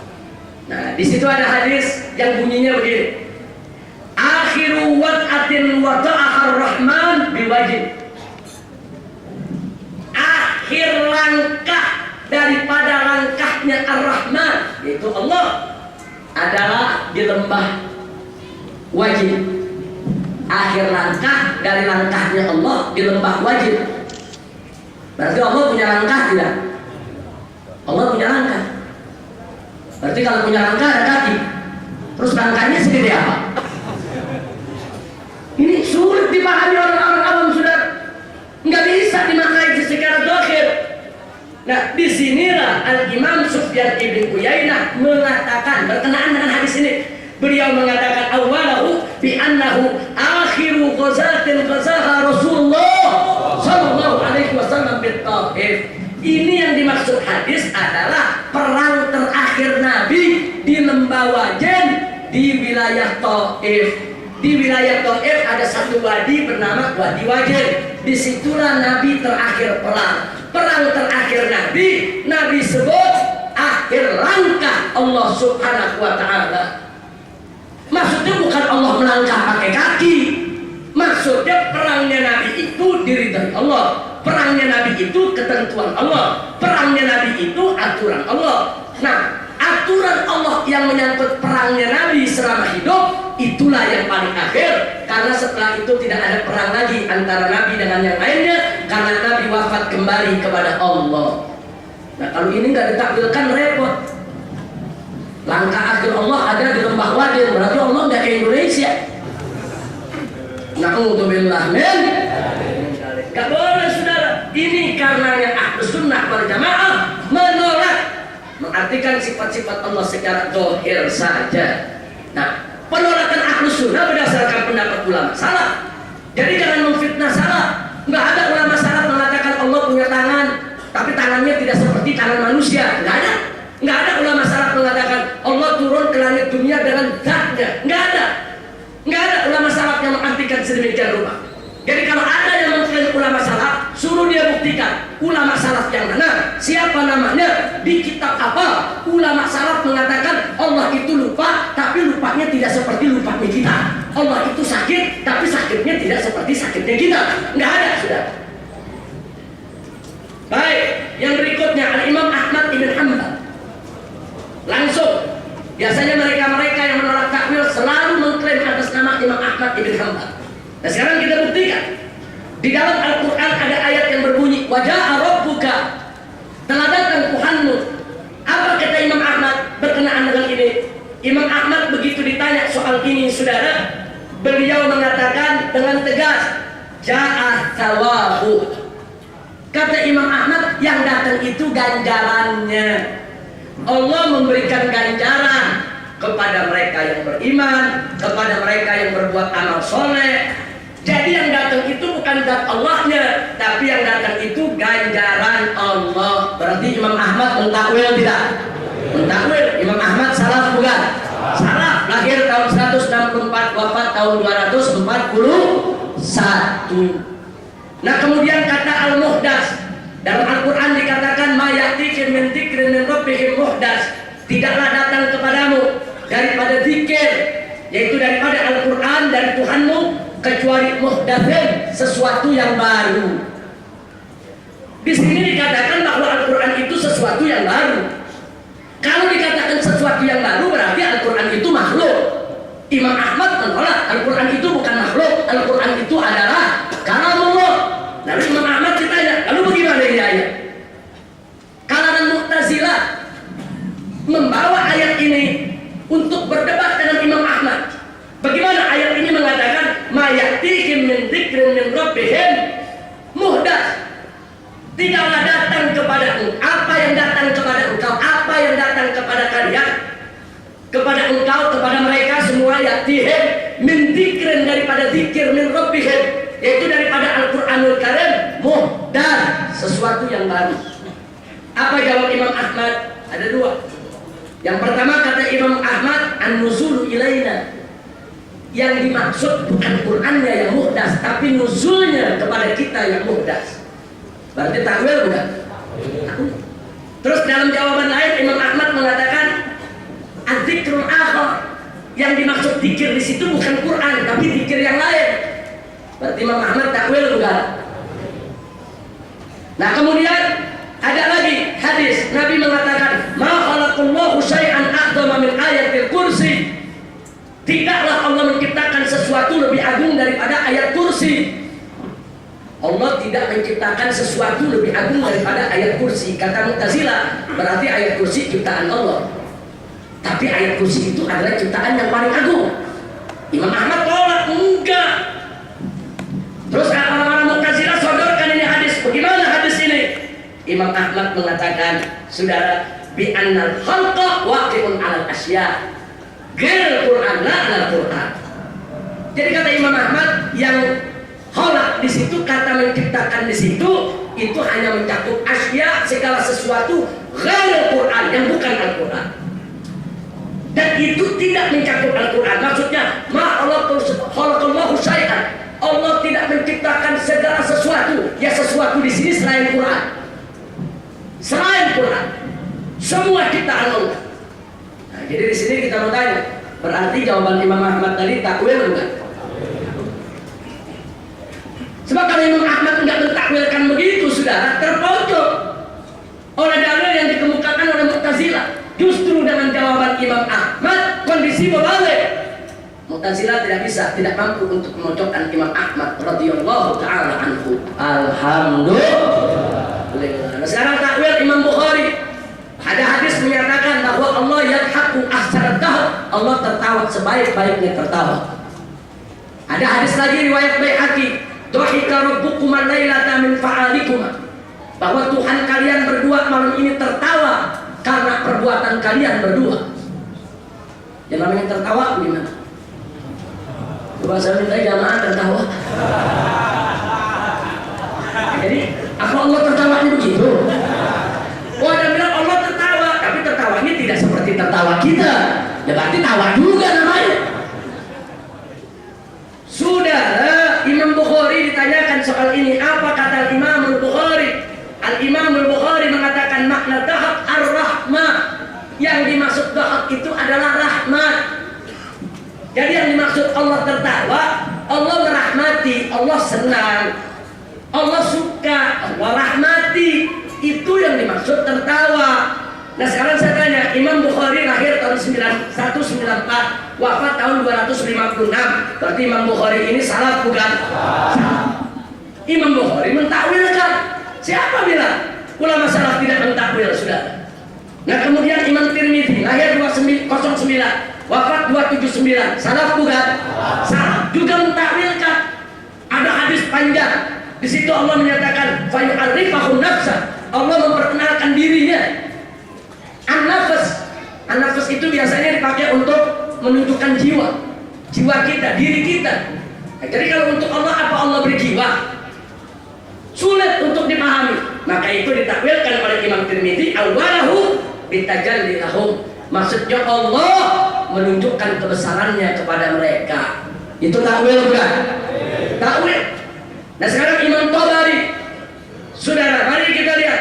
Nah, di situ ada hadis yang bunyinya begini. Akhiru wad'atin wada'ahar rahman biwajib. Akhir langkah daripada langkahnya Ar-Rahman, yaitu Allah, adalah di lembah Wajib. Akhir akhir langkah dari langkahnya Allah di lembah wajib. Berarti Allah punya langkah tidak? Allah punya langkah. Berarti kalau punya langkah ada kaki. Terus langkahnya segede apa? Ini sulit dipahami orang-orang awam, sudah nggak bisa dimaknai secara dohir. Nah, disinilah Al-Imam Sufyan ibn Uyainah mengatakan berkenaan dengan hadis ini. Beliau mengatakan awalahu bi annahu akhiru ghazatin ghazaha Rasulullah sallallahu alaihi wasallam bit Taif. Ini yang dimaksud hadis adalah perang terakhir Nabi di lembah Wajen di wilayah Taif. Di wilayah Taif ada satu wadi bernama Wadi Wajen. Disitulah Nabi terakhir perang. Perang terakhir Nabi sebut akhir langkah Allah Subhanahu wa ta'ala. Maksudnya bukan Allah melangkah pakai kaki. Maksudnya perangnya Nabi itu diridhai Allah. Perangnya Nabi itu ketentuan Allah. Perangnya Nabi itu aturan Allah. Nah, aturan Allah yang menyangkut perangnya Nabi selama hidup, itulah yang paling akhir. Karena setelah itu tidak ada perang lagi antara Nabi dengan yang lainnya, karena Nabi wafat kembali kepada Allah. Nah, kalau ini nggak ditakwilkan repot. Langkah akhir Allah ada di lembah Wadir, berarti Allah nggak ke Indonesia. Na'udzubillah min. Gak boleh, saudara. Ini karenanya Ahlus Sunnah wal Jamaah menolak mengartikan sifat-sifat Allah secara zahir saja. Nah, penolakan Ahlus Sunnah berdasarkan pendapat ulama salaf. Jadi jangan memfitnah salaf. Nggak ada ulama salaf mengatakan Allah punya tangan, tapi tangannya tidak seperti tangan manusia. Nggak ada. Nggak ada ulama salaf mengatakan Allah turun ke langit dunia dengan zatnya. Nggak ada. Nggak ada ulama salaf yang mengartikan sedemikian rupa. Jadi kalau ada yang mengklaim ulama salaf, suruh dia buktikan ulama salaf yang mana, siapa namanya, di kitab apa. Ulama salaf mengatakan Allah itu lupa, tapi lupanya tidak seperti lupanya kita. Allah itu sakit, tapi sakitnya tidak seperti sakitnya kita. Nggak ada, sudah. Baik, yang berikutnya Al-Imam Ahmad ibn Hanbal. Langsung, biasanya mereka-mereka yang menolak takwil selalu mengklaim atas nama Imam Ahmad ibn Hanbal. Nah, sekarang kita buktikan. Di dalam Al-Quran ada ayat yang berbunyi Waja'a Rabbuka, telah datang Tuhanmu. Apa kata Imam Ahmad berkenaan dengan ini? Imam Ahmad begitu ditanya soal ini, saudara, beliau mengatakan dengan tegas, Ja'a thawabu. Kata Imam Ahmad, yang datang itu ganjarannya. Allah memberikan ganjaran kepada mereka yang beriman, kepada mereka yang berbuat amal soleh. Jadi yang datang itu bukan zat Allahnya, tapi yang datang itu ganjaran Allah. Berarti Imam Ahmad mentakwil tidak? Mentakwil. Imam Ahmad salaf bukan? Salaf. Lahir tahun 164, wafat tahun 241. Nah, kemudian kata al-muhdas. Dalam Al-Quran dikatakan ma ya'tikum min dzikrin min rabbihim muhdas. Tidaklah datang kepadamu daripada zikir, yaitu daripada Al-Quran dari Tuhanmu, kecuali muhdatsin, sesuatu yang baru. Di sini dikatakan bahwa Al-Quran itu sesuatu yang baru. Kalau dikatakan sesuatu yang baru, berarti Al-Quran itu makhluk. Imam Ahmad menolak, Al-Quran itu bukan makhluk, Al-Quran itu adalah kalamullah. Lalu Imam Ahmad ditanya, lalu bagaimana ini ayat? Kalangan Mu'tazilah membawa ayat ini untuk berdebat dengan Imam Ahmad. Bagaimana ayat ini mengatakan ma ya'tihim min dzikrin min rabbihim muhdas. Tidaklah datang kepada engkau apa yang datang kepada engkau, apa yang datang kepada kalian, kepada engkau, kepada mereka semua, ya'tihim min dzikrin, daripada zikir, min rabbihim, yaitu daripada Al-Qur'anul Karim, muhdas, sesuatu yang baru. Apa jawab Imam Ahmad? Ada dua. Yang pertama kata Imam Ahmad, an-nuzulu ilaina. Yang dimaksud bukan Qur'annya yang muhdas, tapi nuzulnya kepada kita yang muhdas. Berarti takwil bukan? Terus dalam jawaban lain Imam Ahmad mengatakan az-zikrul akhar. Yang dimaksud zikir di situ bukan Qur'an, tapi zikir yang lain. Berarti Imam Ahmad takwil bukan? Nah, kemudian ada lagi hadis Nabi mengatakan ma khalaqallahu syai'an a'zama min ayatil kursi. Tidaklah Allah menciptakan sesuatu lebih agung daripada ayat kursi. Allah tidak menciptakan sesuatu lebih agung daripada ayat kursi. Kata Mu'tazilah, berarti ayat kursi ciptaan Allah. Tapi ayat kursi itu adalah ciptaan yang paling agung. Imam Ahmad tolak, enggak. Terus orang-orang Mu'tazilah sodorkan ini hadis. Bagaimana hadis ini? Imam Ahmad mengatakan, saudara, bi annal khalqa waqi'un 'alal asya. Ghairul Qur'an la 'alal Qur'an. Jadi kata Imam Ahmad, yang khalaq di situ, kata menciptakan di situ, itu hanya mencakup asya, segala sesuatu ghairul Qur'an, yang bukan Al-Qur'an. Dan itu tidak mencakup Al-Quran. Maksudnya, khalaqallahu syai'an. Allah tidak menciptakan segala sesuatu. Ya, sesuatu di sini selain Quran. Selain Quran, semua ciptaan Allah. Nah, jadi di sini kita mau tanya, berarti jawaban Imam Ahmad tadi takwil bukan? Sebab kalau Imam Ahmad tidak mentakwilkan begitu, saudara, terpojok oleh dalil yang dikemukakan oleh Mu'tazilah. Justru dengan jawaban Imam Ahmad kondisi berbalik. Mu'tazilah tidak bisa, tidak mampu untuk memojokkan Imam Ahmad radhiyallahu taala anhu. Alhamdulillah. Nah, sekarang takwil Imam Bukhari. Ada hadis menyatakan bahwa Allah yadhaku ahsanad dahr. Allah tertawa sebaik-baiknya tertawa. Ada hadis lagi riwayat Baihaqi, dhahika rabbukum al-lailata min fa'alikum. Bahwa Tuhan kalian berdua malam ini tertawa karena perbuatan kalian berdua. Yang namanya tertawa gimana? Coba saya minta jamaah tertawa. Jadi apa Allah tertawanya begitu? Oh, ada bilang Allah tertawa, tapi tertawanya tidak seperti tertawa kita. Ya berarti tawa juga namanya. Saudara, Imam Bukhari ditanyakan soal ini, apa kata Imam Bukhari? Al-Imam Al-Bukhari mengatakan makna dahak ar-rahmah. Yang dimaksud dahak itu adalah rahmat. Jadi yang dimaksud Allah tertawa, Allah merahmati, Allah senang, Allah suka, Allah rahmati. Itu yang dimaksud tertawa. Nah sekarang saya tanya, Imam Bukhari lahir tahun 194, wafat tahun 256. Berarti Imam Bukhari ini salaf bukan? Salah. Imam Bukhari mentakwilkan. Siapa bilang ulama salaf tidak mentakwil, sudah? Nah kemudian Imam Tirmidzi lahir 2909, wafat 279, salaf bukan? Salaf juga mentakwilkan. Ada hadis panjang. Di situ Allah menyatakan fa yu'arrifahu nafsa. Allah memperkenalkan dirinya. An-nafas. An-nafas itu biasanya dipakai untuk menunjukkan jiwa. Jiwa kita, diri kita. Nah, jadi kalau untuk Allah, apa Allah berjiwa? Sulit untuk dipahami. Maka itu ditakwilkan oleh Imam Tirmidzi, awwalahu bitajalli lahum. Maksudnya Allah menunjukkan kebesarannya kepada mereka. Itu takwil bukan? Takwil. Nah sekarang Imam Tabari. Saudara, mari kita lihat.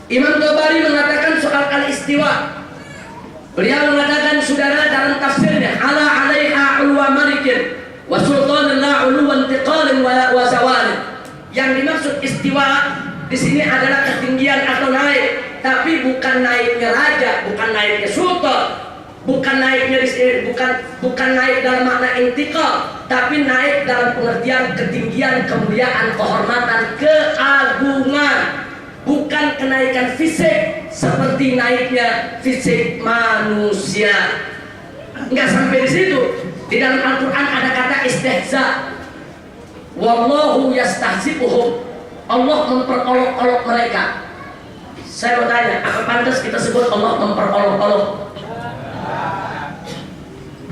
Imam Tabari mengatakan soal al-istiwa. Beliau mengatakan, saudara, dalam tafsirnya, ala 'alaiha 'ulwa malikin wa sultanan la 'ulwa intiqalin wa zawalin. Yang dimaksud istiwa di sini adalah ketinggian atau naik, tapi bukan naiknya raja, bukan naiknya sultan, bukan naiknya bukan naik dalam makna intikal, tapi naik dalam pengertian ketinggian, kemuliaan, kehormatan, keagungan, bukan kenaikan fisik seperti naiknya fisik manusia. Enggak sampai di situ. Di dalam Al-Quran ada kata istihza. Wallahu yastahzibuhum. Allah memperolok-olok mereka. Saya mau tanya, apa pantas kita sebut Allah memperolok-olok?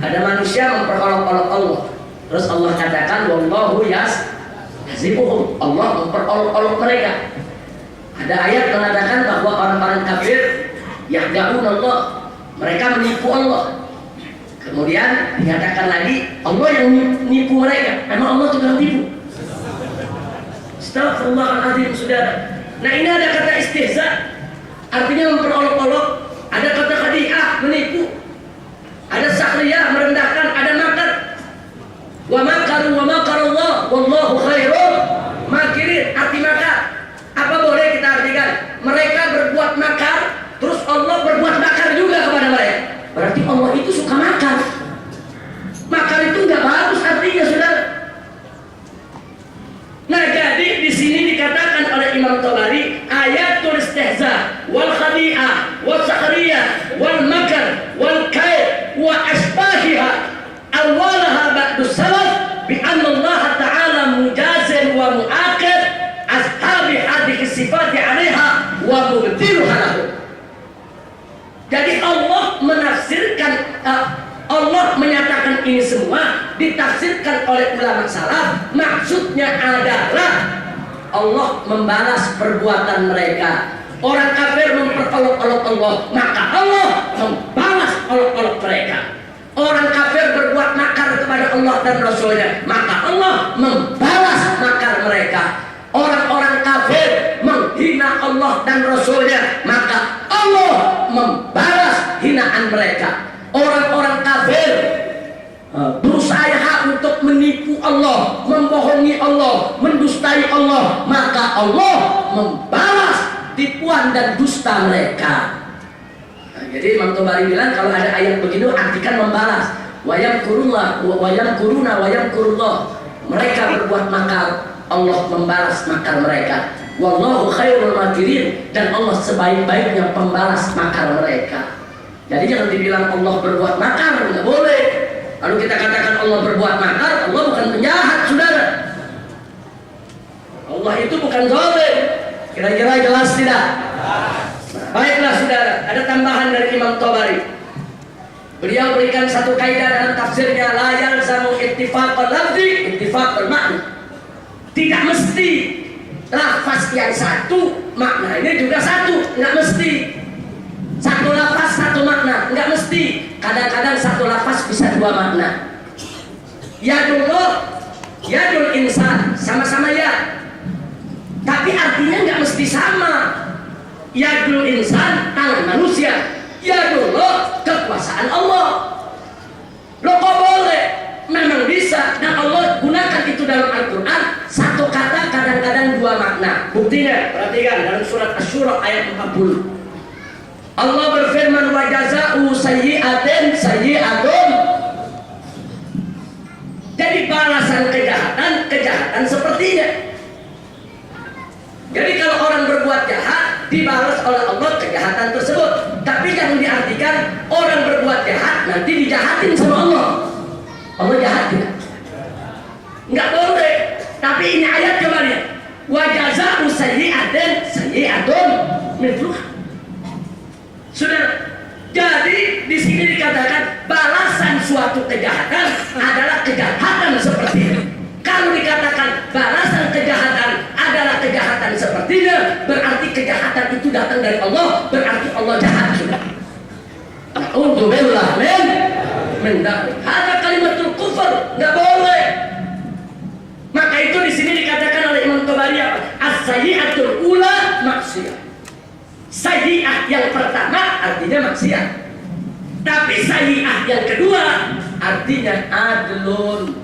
Ada manusia memperolok-olok Allah. Terus Allah katakan wallahu yastahzibuhum. Allah memperolok-olok mereka. Ada ayat mengatakan bahwa orang-orang kafir yahda'un Allah, mereka menipu Allah. Kemudian dinyatakan lagi Allah yang menipu mereka. Emang Allah tukang tipu? Astagfirullahaladzim, saudara. Nah ini ada kata istihza, artinya memperolok-olok. Ada kata khadi'ah, menipu. Ada sakhriyah, merendahkan. Ada makar. Wa makaru wa makarallah wallahu khairul makirin. Arti makar, apa boleh kita artikan? Mereka berbuat makar, terus Allah berbuat makar juga kepada mereka. Berarti Allah itu suka makar. Makar itu nggak bagus artinya, saudara. Imam Tabari, ayatul istihza wal khadi'ah wal sakhriyah wal makar wal kaid wa asbahiha awalaha ba'du salaf bi anna Allah ta'ala mujazin wa mu'aqib ashabi hadhihi sifati 'alaiha wa mubtiluha lahu. Jadi Allah menafsirkan, Allah menyatakan ini semua ditafsirkan oleh ulama salaf, maksudnya adalah Allah membalas perbuatan mereka. Orang kafir memperolok-olok Allah, maka Allah membalas olok-olok mereka. Orang kafir berbuat makar kepada Allah dan Rasulnya, maka Allah membalas makar mereka. Orang-orang kafir menghina Allah dan Rasulnya, maka Allah membalas hinaan mereka. Orang-orang kafir berusaha untuk menipu Allah, membohongi Allah, mendustai Allah, maka Allah membalas tipuan dan dusta mereka. Jadi Imam Tabari bilang kalau ada ayat begini artikan membalas. Wayam kurullah, wayam kuruna, wayam kurullah. Mereka berbuat makar, Allah membalas makar mereka. Wallahu khairul makirin, dan Allah sebaik-baiknya pembalas makar mereka. Jadi jangan dibilang Allah berbuat makar, nggak boleh. Lalu kita katakan Allah berbuat makar, Allah bukan penjahat, saudara. Allah itu bukan zalim. Kira-kira jelas tidak? Baiklah saudara, ada tambahan dari Imam Tabari. Beliau berikan satu kaidah dalam tafsirnya, la yalzamu ittifaqul lafzi ittifaqul makna. Tidak mesti lafaz yang satu maknanya juga satu, enggak mesti. Satu lafaz satu makna, enggak mesti. Kadang-kadang satu lafaz bisa dua makna. Yadullah, yadul insan, sama-sama ya. Tapi artinya enggak mesti sama. Yadul insan, tangan manusia. Yadullah, kekuasaan Allah. Lo kok boleh? Memang bisa. Dan Allah gunakan itu dalam Al-Quran. Satu kata kadang-kadang dua makna. Buktinya, perhatikan dalam surat Asy-Syura ayat 40. Allah berfirman, wa jazaa'u sayyi'atin sayyi'atun. Jadi balasan kejahatan, kejahatan sepertinya. Jadi kalau orang berbuat jahat, dibalas oleh Allah kejahatan tersebut. Tapi jangan diartikan orang berbuat jahat nanti dijahatin sama Allah. Allah jahat tidak? Enggak boleh. Tapi ini ayat kembali. Wa jazaa'u sayyi'atin sayyi'atun mithluha. Saudara, jadi di sini dikatakan balasan suatu kejahatan adalah kejahatan seperti ini. Kalau dikatakan balasan kejahatan adalah kejahatan sepertinya, berarti kejahatan itu datang dari Allah, berarti Allah jahat sudah. Na'udzubillah min dzalik. Ada kalimatul kufur, enggak boleh. Maka itu di sini dikatakan oleh Imam Tabari apa? As-sayyi'atul ula maksiyah. Sayyi'ah yang pertama artinya maksiat. Tapi sayyi'ah yang kedua artinya adlun.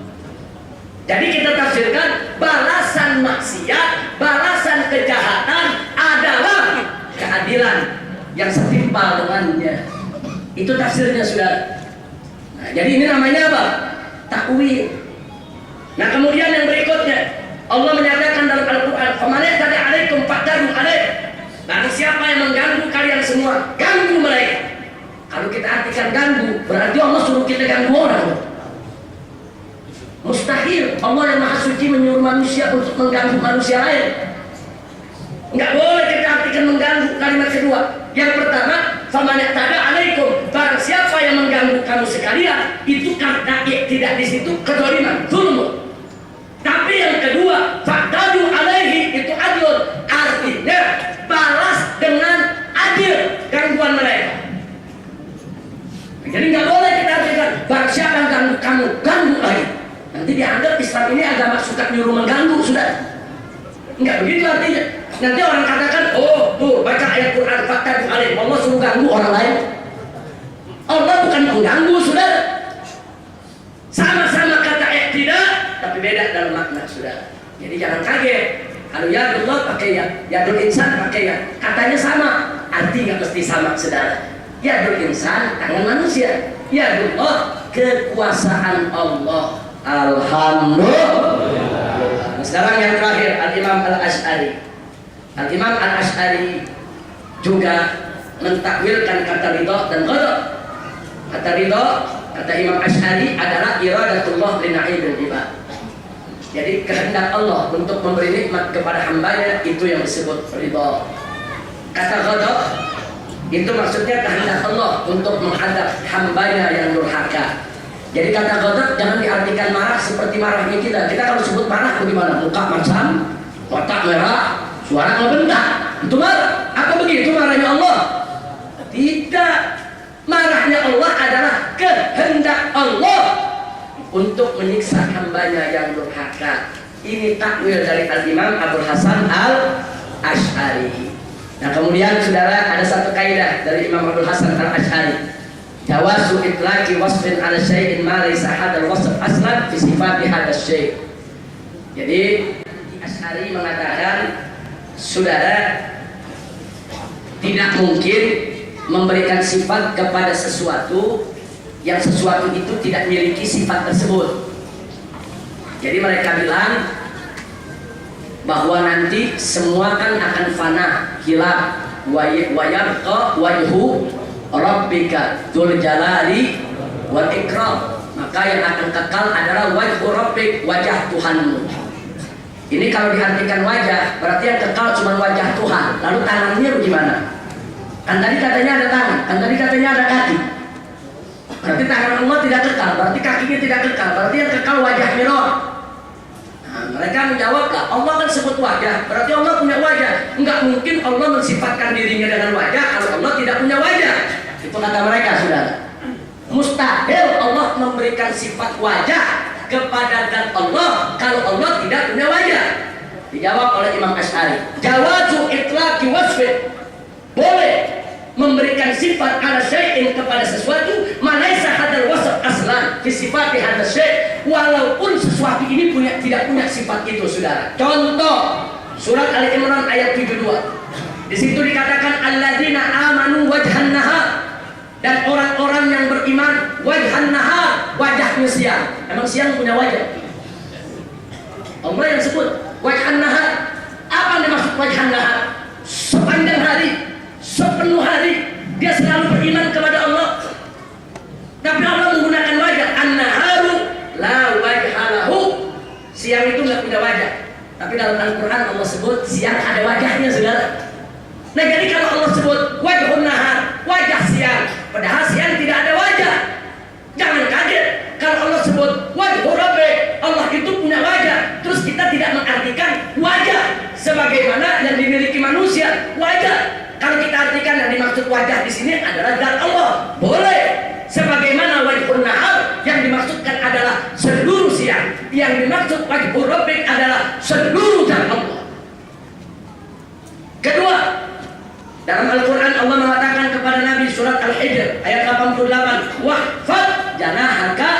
Jadi kita tafsirkan balasan maksiat, balasan kejahatan adalah keadilan yang setimpal dengannya. Itu tafsirnya saudara. Nah, jadi ini namanya apa? Takwil. Nah kemudian yang berikutnya Allah menyatakan dalam Al-Quran, "Faman yahtadi 'alaikum fa'tadu 'alaihi." Barang siapa yang mengganggu kalian semua, ganggu mereka. Kalau kita artikan ganggu, berarti Allah suruh kita ganggu orang. Mustahil Allah yang Maha Suci menyuruh manusia untuk mengganggu manusia lain. Enggak boleh kita artikan mengganggu. Kalimat kedua, yang pertama, faman yahtadi 'alaikum, barang siapa yang mengganggu kamu sekalian, itu karena tidak di situ kedzaliman, zulm. Tapi yang kedua, fa'tadu 'alaihi, itu adil, artinya balas dengan adil gangguan mereka. Jadi nggak boleh kita artikan barang siapa yang ganggu kamu, ganggu lagi. Nanti dianggap Islam ini agama suka nyuruh mengganggu, sudah. Nggak begitu artinya. Nanti orang katakan, oh tuh baca ayat Quran, fa'tadu 'alaihi, Allah suruh ganggu orang lain. Allah bukan mengganggu, sudah. Sama-sama kata tidak, tapi beda dalam makna, sudah. Jadi jangan kaget. Kalau yadullah pakai ya, yadul insan pakai ya. Katanya sama, arti nggak mesti sama, saudara. Yadul insan tangan manusia, yadullah kekuasaan Allah. Alhamdulillah. Sekarang yang terakhir, Al-Imam Al-Asy'ari. Al-Imam Al-Asy'ari juga mentakwilkan kata ridha dan ghadab. Kata ridha, kata Imam Asy'ari adalah iradatullah li na'imil ibad. Jadi kehendak Allah untuk memberi nikmat kepada hambanya, itu yang disebut ridha. Kata ghadab itu maksudnya kehendak Allah untuk menghadap hambanya yang durhaka. Jadi kata ghadab jangan diartikan marah seperti marahnya kita. Kita kalau sebut marah bagaimana? Muka macam, otak merah, suara ngebentak, itu marah. Apa begitu marahnya Allah? Tidak. Marahnya Allah adalah kehendak Allah untuk menyiksa hambanya yang durhaka. Ini takwil dari Al-Imam Abul Hasan Al-Asy'ari. Nah kemudian saudara, ada satu kaidah dari Imam Abul Hasan Al-Asy'ari. Jawazu itlaqi wasfin ala syai'in ma laysa hadal wasf aslan fi sifati hadal syai'. Jadi Asy'ari mengatakan, saudara, tidak mungkin memberikan sifat kepada sesuatu yang sesuatu itu tidak memiliki sifat tersebut. Jadi mereka bilang bahwa nanti semua kan akan fana, hilang, wa yabqa wajhu rabbika dzul jalali wal ikram. Maka yang akan kekal adalah wajhu rabbik, wajah Tuhanmu. Ini kalau diartikan wajah, berarti yang kekal cuma wajah Tuhan. Lalu tangannya bagaimana? Kan tadi katanya ada tangan, kan tadi katanya ada kaki. Berarti tangan Allah tidak kekal, berarti kakinya tidak kekal, berarti yang kekal wajahnya doang. Nah, mereka menjawablah, Allah kan sebut wajah, berarti Allah punya wajah. Enggak mungkin Allah mensifatkan dirinya dengan wajah kalau Allah tidak punya wajah. Itu kata mereka, saudara. Mustahil Allah memberikan sifat wajah kepada zat Allah kalau Allah tidak punya wajah. Dijawab oleh Imam Asy'ari, jawazu itlaqi wasfin, boleh memberikan sifat ala syai'in kepada sesuatu malaisa hadal wasf aslan fi sifati hadal syai', walaupun sesuatu ini tidak punya sifat itu, saudara. Contoh surat Ali Imran ayat 72. Di situ dikatakan alladzina amanu wajhan nahar, dan orang-orang yang beriman wajhan nahar, wajahnya siang. Emang siang punya wajah? Allah yang sebut wajhan nahar. Apa yang dimaksud wajhan nahar? Sepanjang hari, sepenuh hari dia selalu beriman kepada Allah, tapi Allah menggunakan wajah. An-naharu la wajha lahu, siang itu nggak punya wajah, tapi dalam Al-Quran Allah sebut siang ada wajahnya, saudara. Nah jadi kalau Allah sebut wajhun nahar, wajah siang, padahal siang tidak ada wajah, jangan kaget kalau Allah sebut wajhu rabbik, Allah itu punya wajah, terus kita tidak mengartikan wajah sebagaimana yang dimiliki manusia. Wajah kalau kita artikan yang dimaksud wajah di sini adalah zat Allah, boleh. Sebagaimana wajhun nahar yang dimaksudkan adalah seluruh siang, yang dimaksud wajhu rabbik adalah seluruh zat Allah. Kedua, dalam Al-Quran Allah mengatakan kepada Nabi surat Al-Hijr ayat 88, wahfad janahaka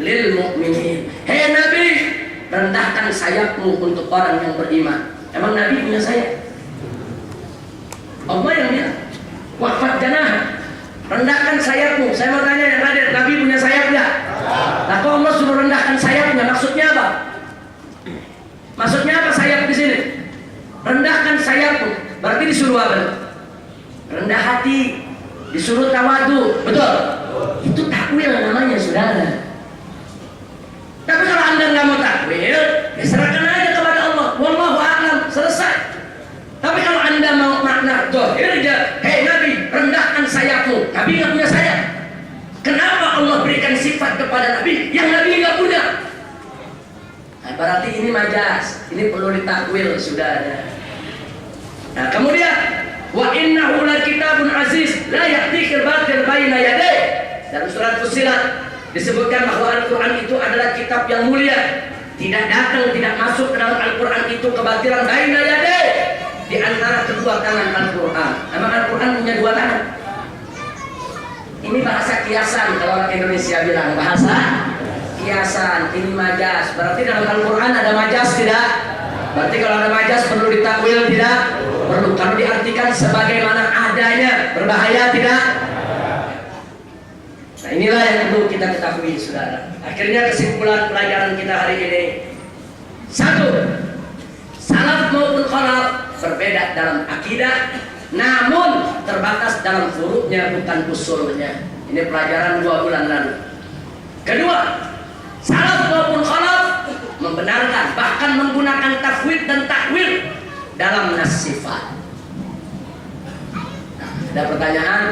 lil mu'minin. Hei Nabi, rendahkan sayapmu untuk orang yang beriman. Emang Nabi punya sayap? Allah yang bilang wahfad janah, rendahkan sayapmu. Saya mau tanya yang hadir, Nabi punya sayap nggak? Nah kok Allah suruh rendahkan sayapnya, maksudnya apa? Maksudnya apa sayap di sini? Rendahkan sayapmu, berarti disuruh apa? Rendah hati, disuruh tawadu, betul? Itu takwil namanya, saudara. Tapi kalau anda nggak mau takwil, ya serahkan aja kepada Allah. Wallahu a'lam, selesai. Tapi kalau anda mau makna zahir aja, hei Nabi, rendahkan sayapmu. Nabi nggak punya sayap. Kenapa Allah berikan sifat kepada Nabi yang Nabi nggak punya? Nah, berarti ini majas, ini perlu ditakwil, saudara. Nah kemudian wa innahu lakitabun aziz la ya'tikal batil baina yadayhi. Dalam surat Fussilat disebutkan bahwa Al-Quran itu adalah kitab yang mulia, tidak datang, tidak masuk ke dalam Al-Quran itu kebatilan baina yadayhi, di antara kedua tangan Al-Quran. Emang Al-Quran punya dua tangan? Ini bahasa kiasan, kalau orang Indonesia bilang bahasa kiasan, ini majas. Berarti dalam Al-Quran ada majas tidak? Berarti kalau ada majas perlu ditakwil tidak? Perlu. Kalau diartikan sebagaimana adanya, berbahaya tidak? Nah inilah yang perlu kita ketahui, saudara. Akhirnya kesimpulan pelajaran kita hari ini, satu, salaf maupun khalaf berbeda dalam akidah, namun terbatas dalam furu'nya bukan usulnya. Ini pelajaran 2 bulan lalu. Kedua, salaf maupun khalaf membenarkan, bahkan menggunakan tafwid dan takwil dalam nas sifat. Nah, ada pertanyaan,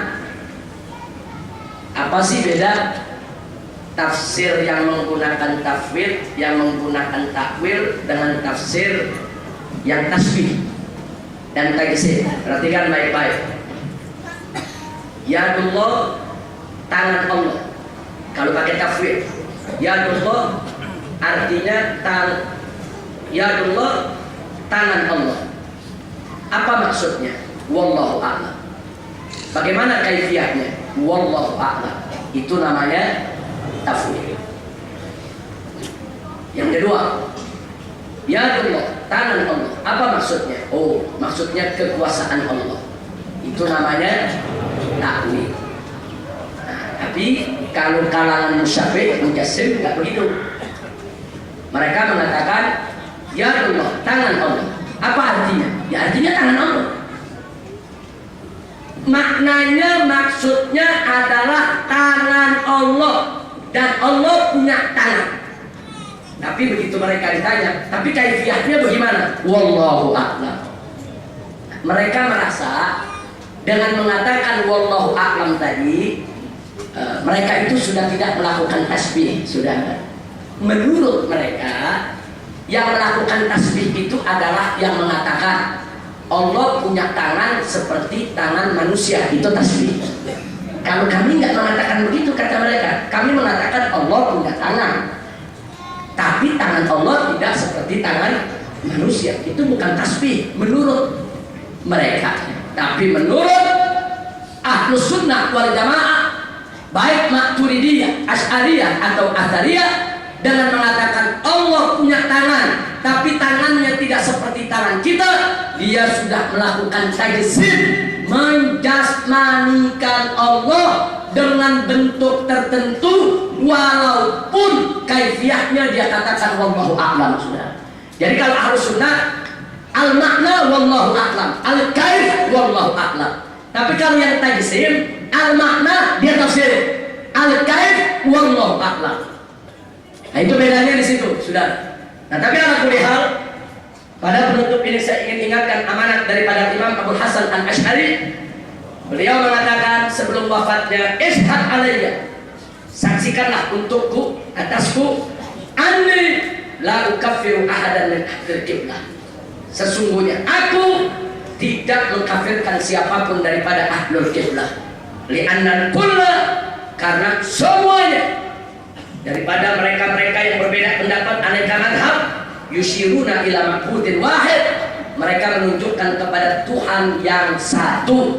apa sih beda tafsir yang menggunakan tafwid, yang menggunakan takwil dengan tafsir yang tasbih dan tagsir? Perhatikan baik-baik. Yadullah, tangan Allah. Kalau pakai tafwid, yadullah artinya yadullah, tangan Allah. Apa maksudnya? Wallahu a'lam. Bagaimana kaifiyahnya? Wallahu a'lam. Itu namanya tafwid. Yang kedua, yadullah, tangan Allah. Apa maksudnya? Oh, maksudnya kekuasaan Allah. Itu namanya takwil. Nah, tapi kalau kalangan musyabih, mujassim enggak begitu. Mereka mengatakan yadullah, tangan Allah. Apa artinya? Ya artinya tangan Allah. Maknanya, maksudnya adalah tangan Allah, dan Allah punya tangan. Tapi begitu mereka ditanya, tapi kaifiyahnya bagaimana? Wallahu a'lam. Mereka merasa dengan mengatakan wallahu a'lam tadi, mereka itu sudah tidak melakukan tasbih, sudah. Menurut mereka, yang melakukan tasbih itu adalah yang mengatakan Allah punya tangan seperti tangan manusia, itu tasbih. Kalau kami nggak mengatakan begitu, kata mereka, kami mengatakan Allah punya tangan, tapi tangan Allah tidak seperti tangan manusia. Itu bukan tasbih menurut mereka. Tapi menurut Ahlus Sunnah wal Jamaah, baik Maturidiyah, Asy'ariyah atau Athariyah, dengan mengatakan Allah punya tangan, tapi tangannya tidak seperti tangan kita, dia sudah melakukan tajsim, menjasmanikan Allah dengan bentuk tertentu, walaupun kaifiyahnya dia katakan wallahu a'lam, sudah. Jadi kalau Ahlus Sunnah, al makna wallahu a'lam, al kaif wallahu a'lam. Tapi kalau yang tajsim, al makna dia tafsir, al kaif wallahu a'lam. Nah, itu bedanya di situ, sudah. Nah, tapi ala kulli hal, pada penutup ini saya ingin ingatkan amanat daripada Imam Abu Hasan Al-Asy'ari. Beliau mengatakan sebelum wafatnya, ishhad alayya, saksikanlah untukku, atasku, anni la ukaffiru ahadan min ahlil qiblah. Sesungguhnya aku tidak mengkafirkan siapapun daripada ahlul qiblah. Li'annal kulla, karena semuanya daripada mereka-mereka yang berbeda pendapat, aneka madhab, yushiruna ila ma'budin wahid, mereka menunjukkan kepada Tuhan yang satu.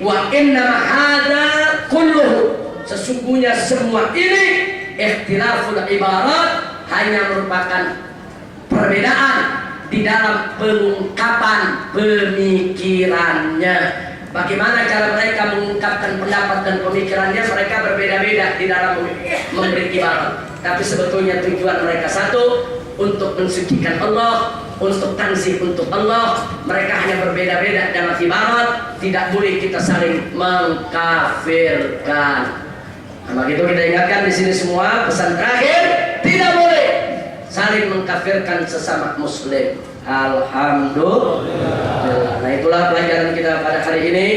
Wa innama hadza kulluhu, sesungguhnya semua ini ikhtilaful ibarat, hanya merupakan perbedaan di dalam pengungkapan pemikirannya. Bagaimana cara mereka mengungkapkan pendapat dan pemikirannya, mereka berbeda-beda di dalam memberi ibarat. Tapi sebetulnya tujuan mereka satu, untuk mensucikan Allah, untuk tanzih untuk Allah. Mereka hanya berbeda-beda dalam ibarat. Tidak boleh kita saling mengkafirkan. Nah, begitu kita ingatkan di sini semua, pesan terakhir, tidak boleh saling mengkafirkan sesama muslim. Alhamdulillah. Nah, itulah pelajaran kita pada hari ini.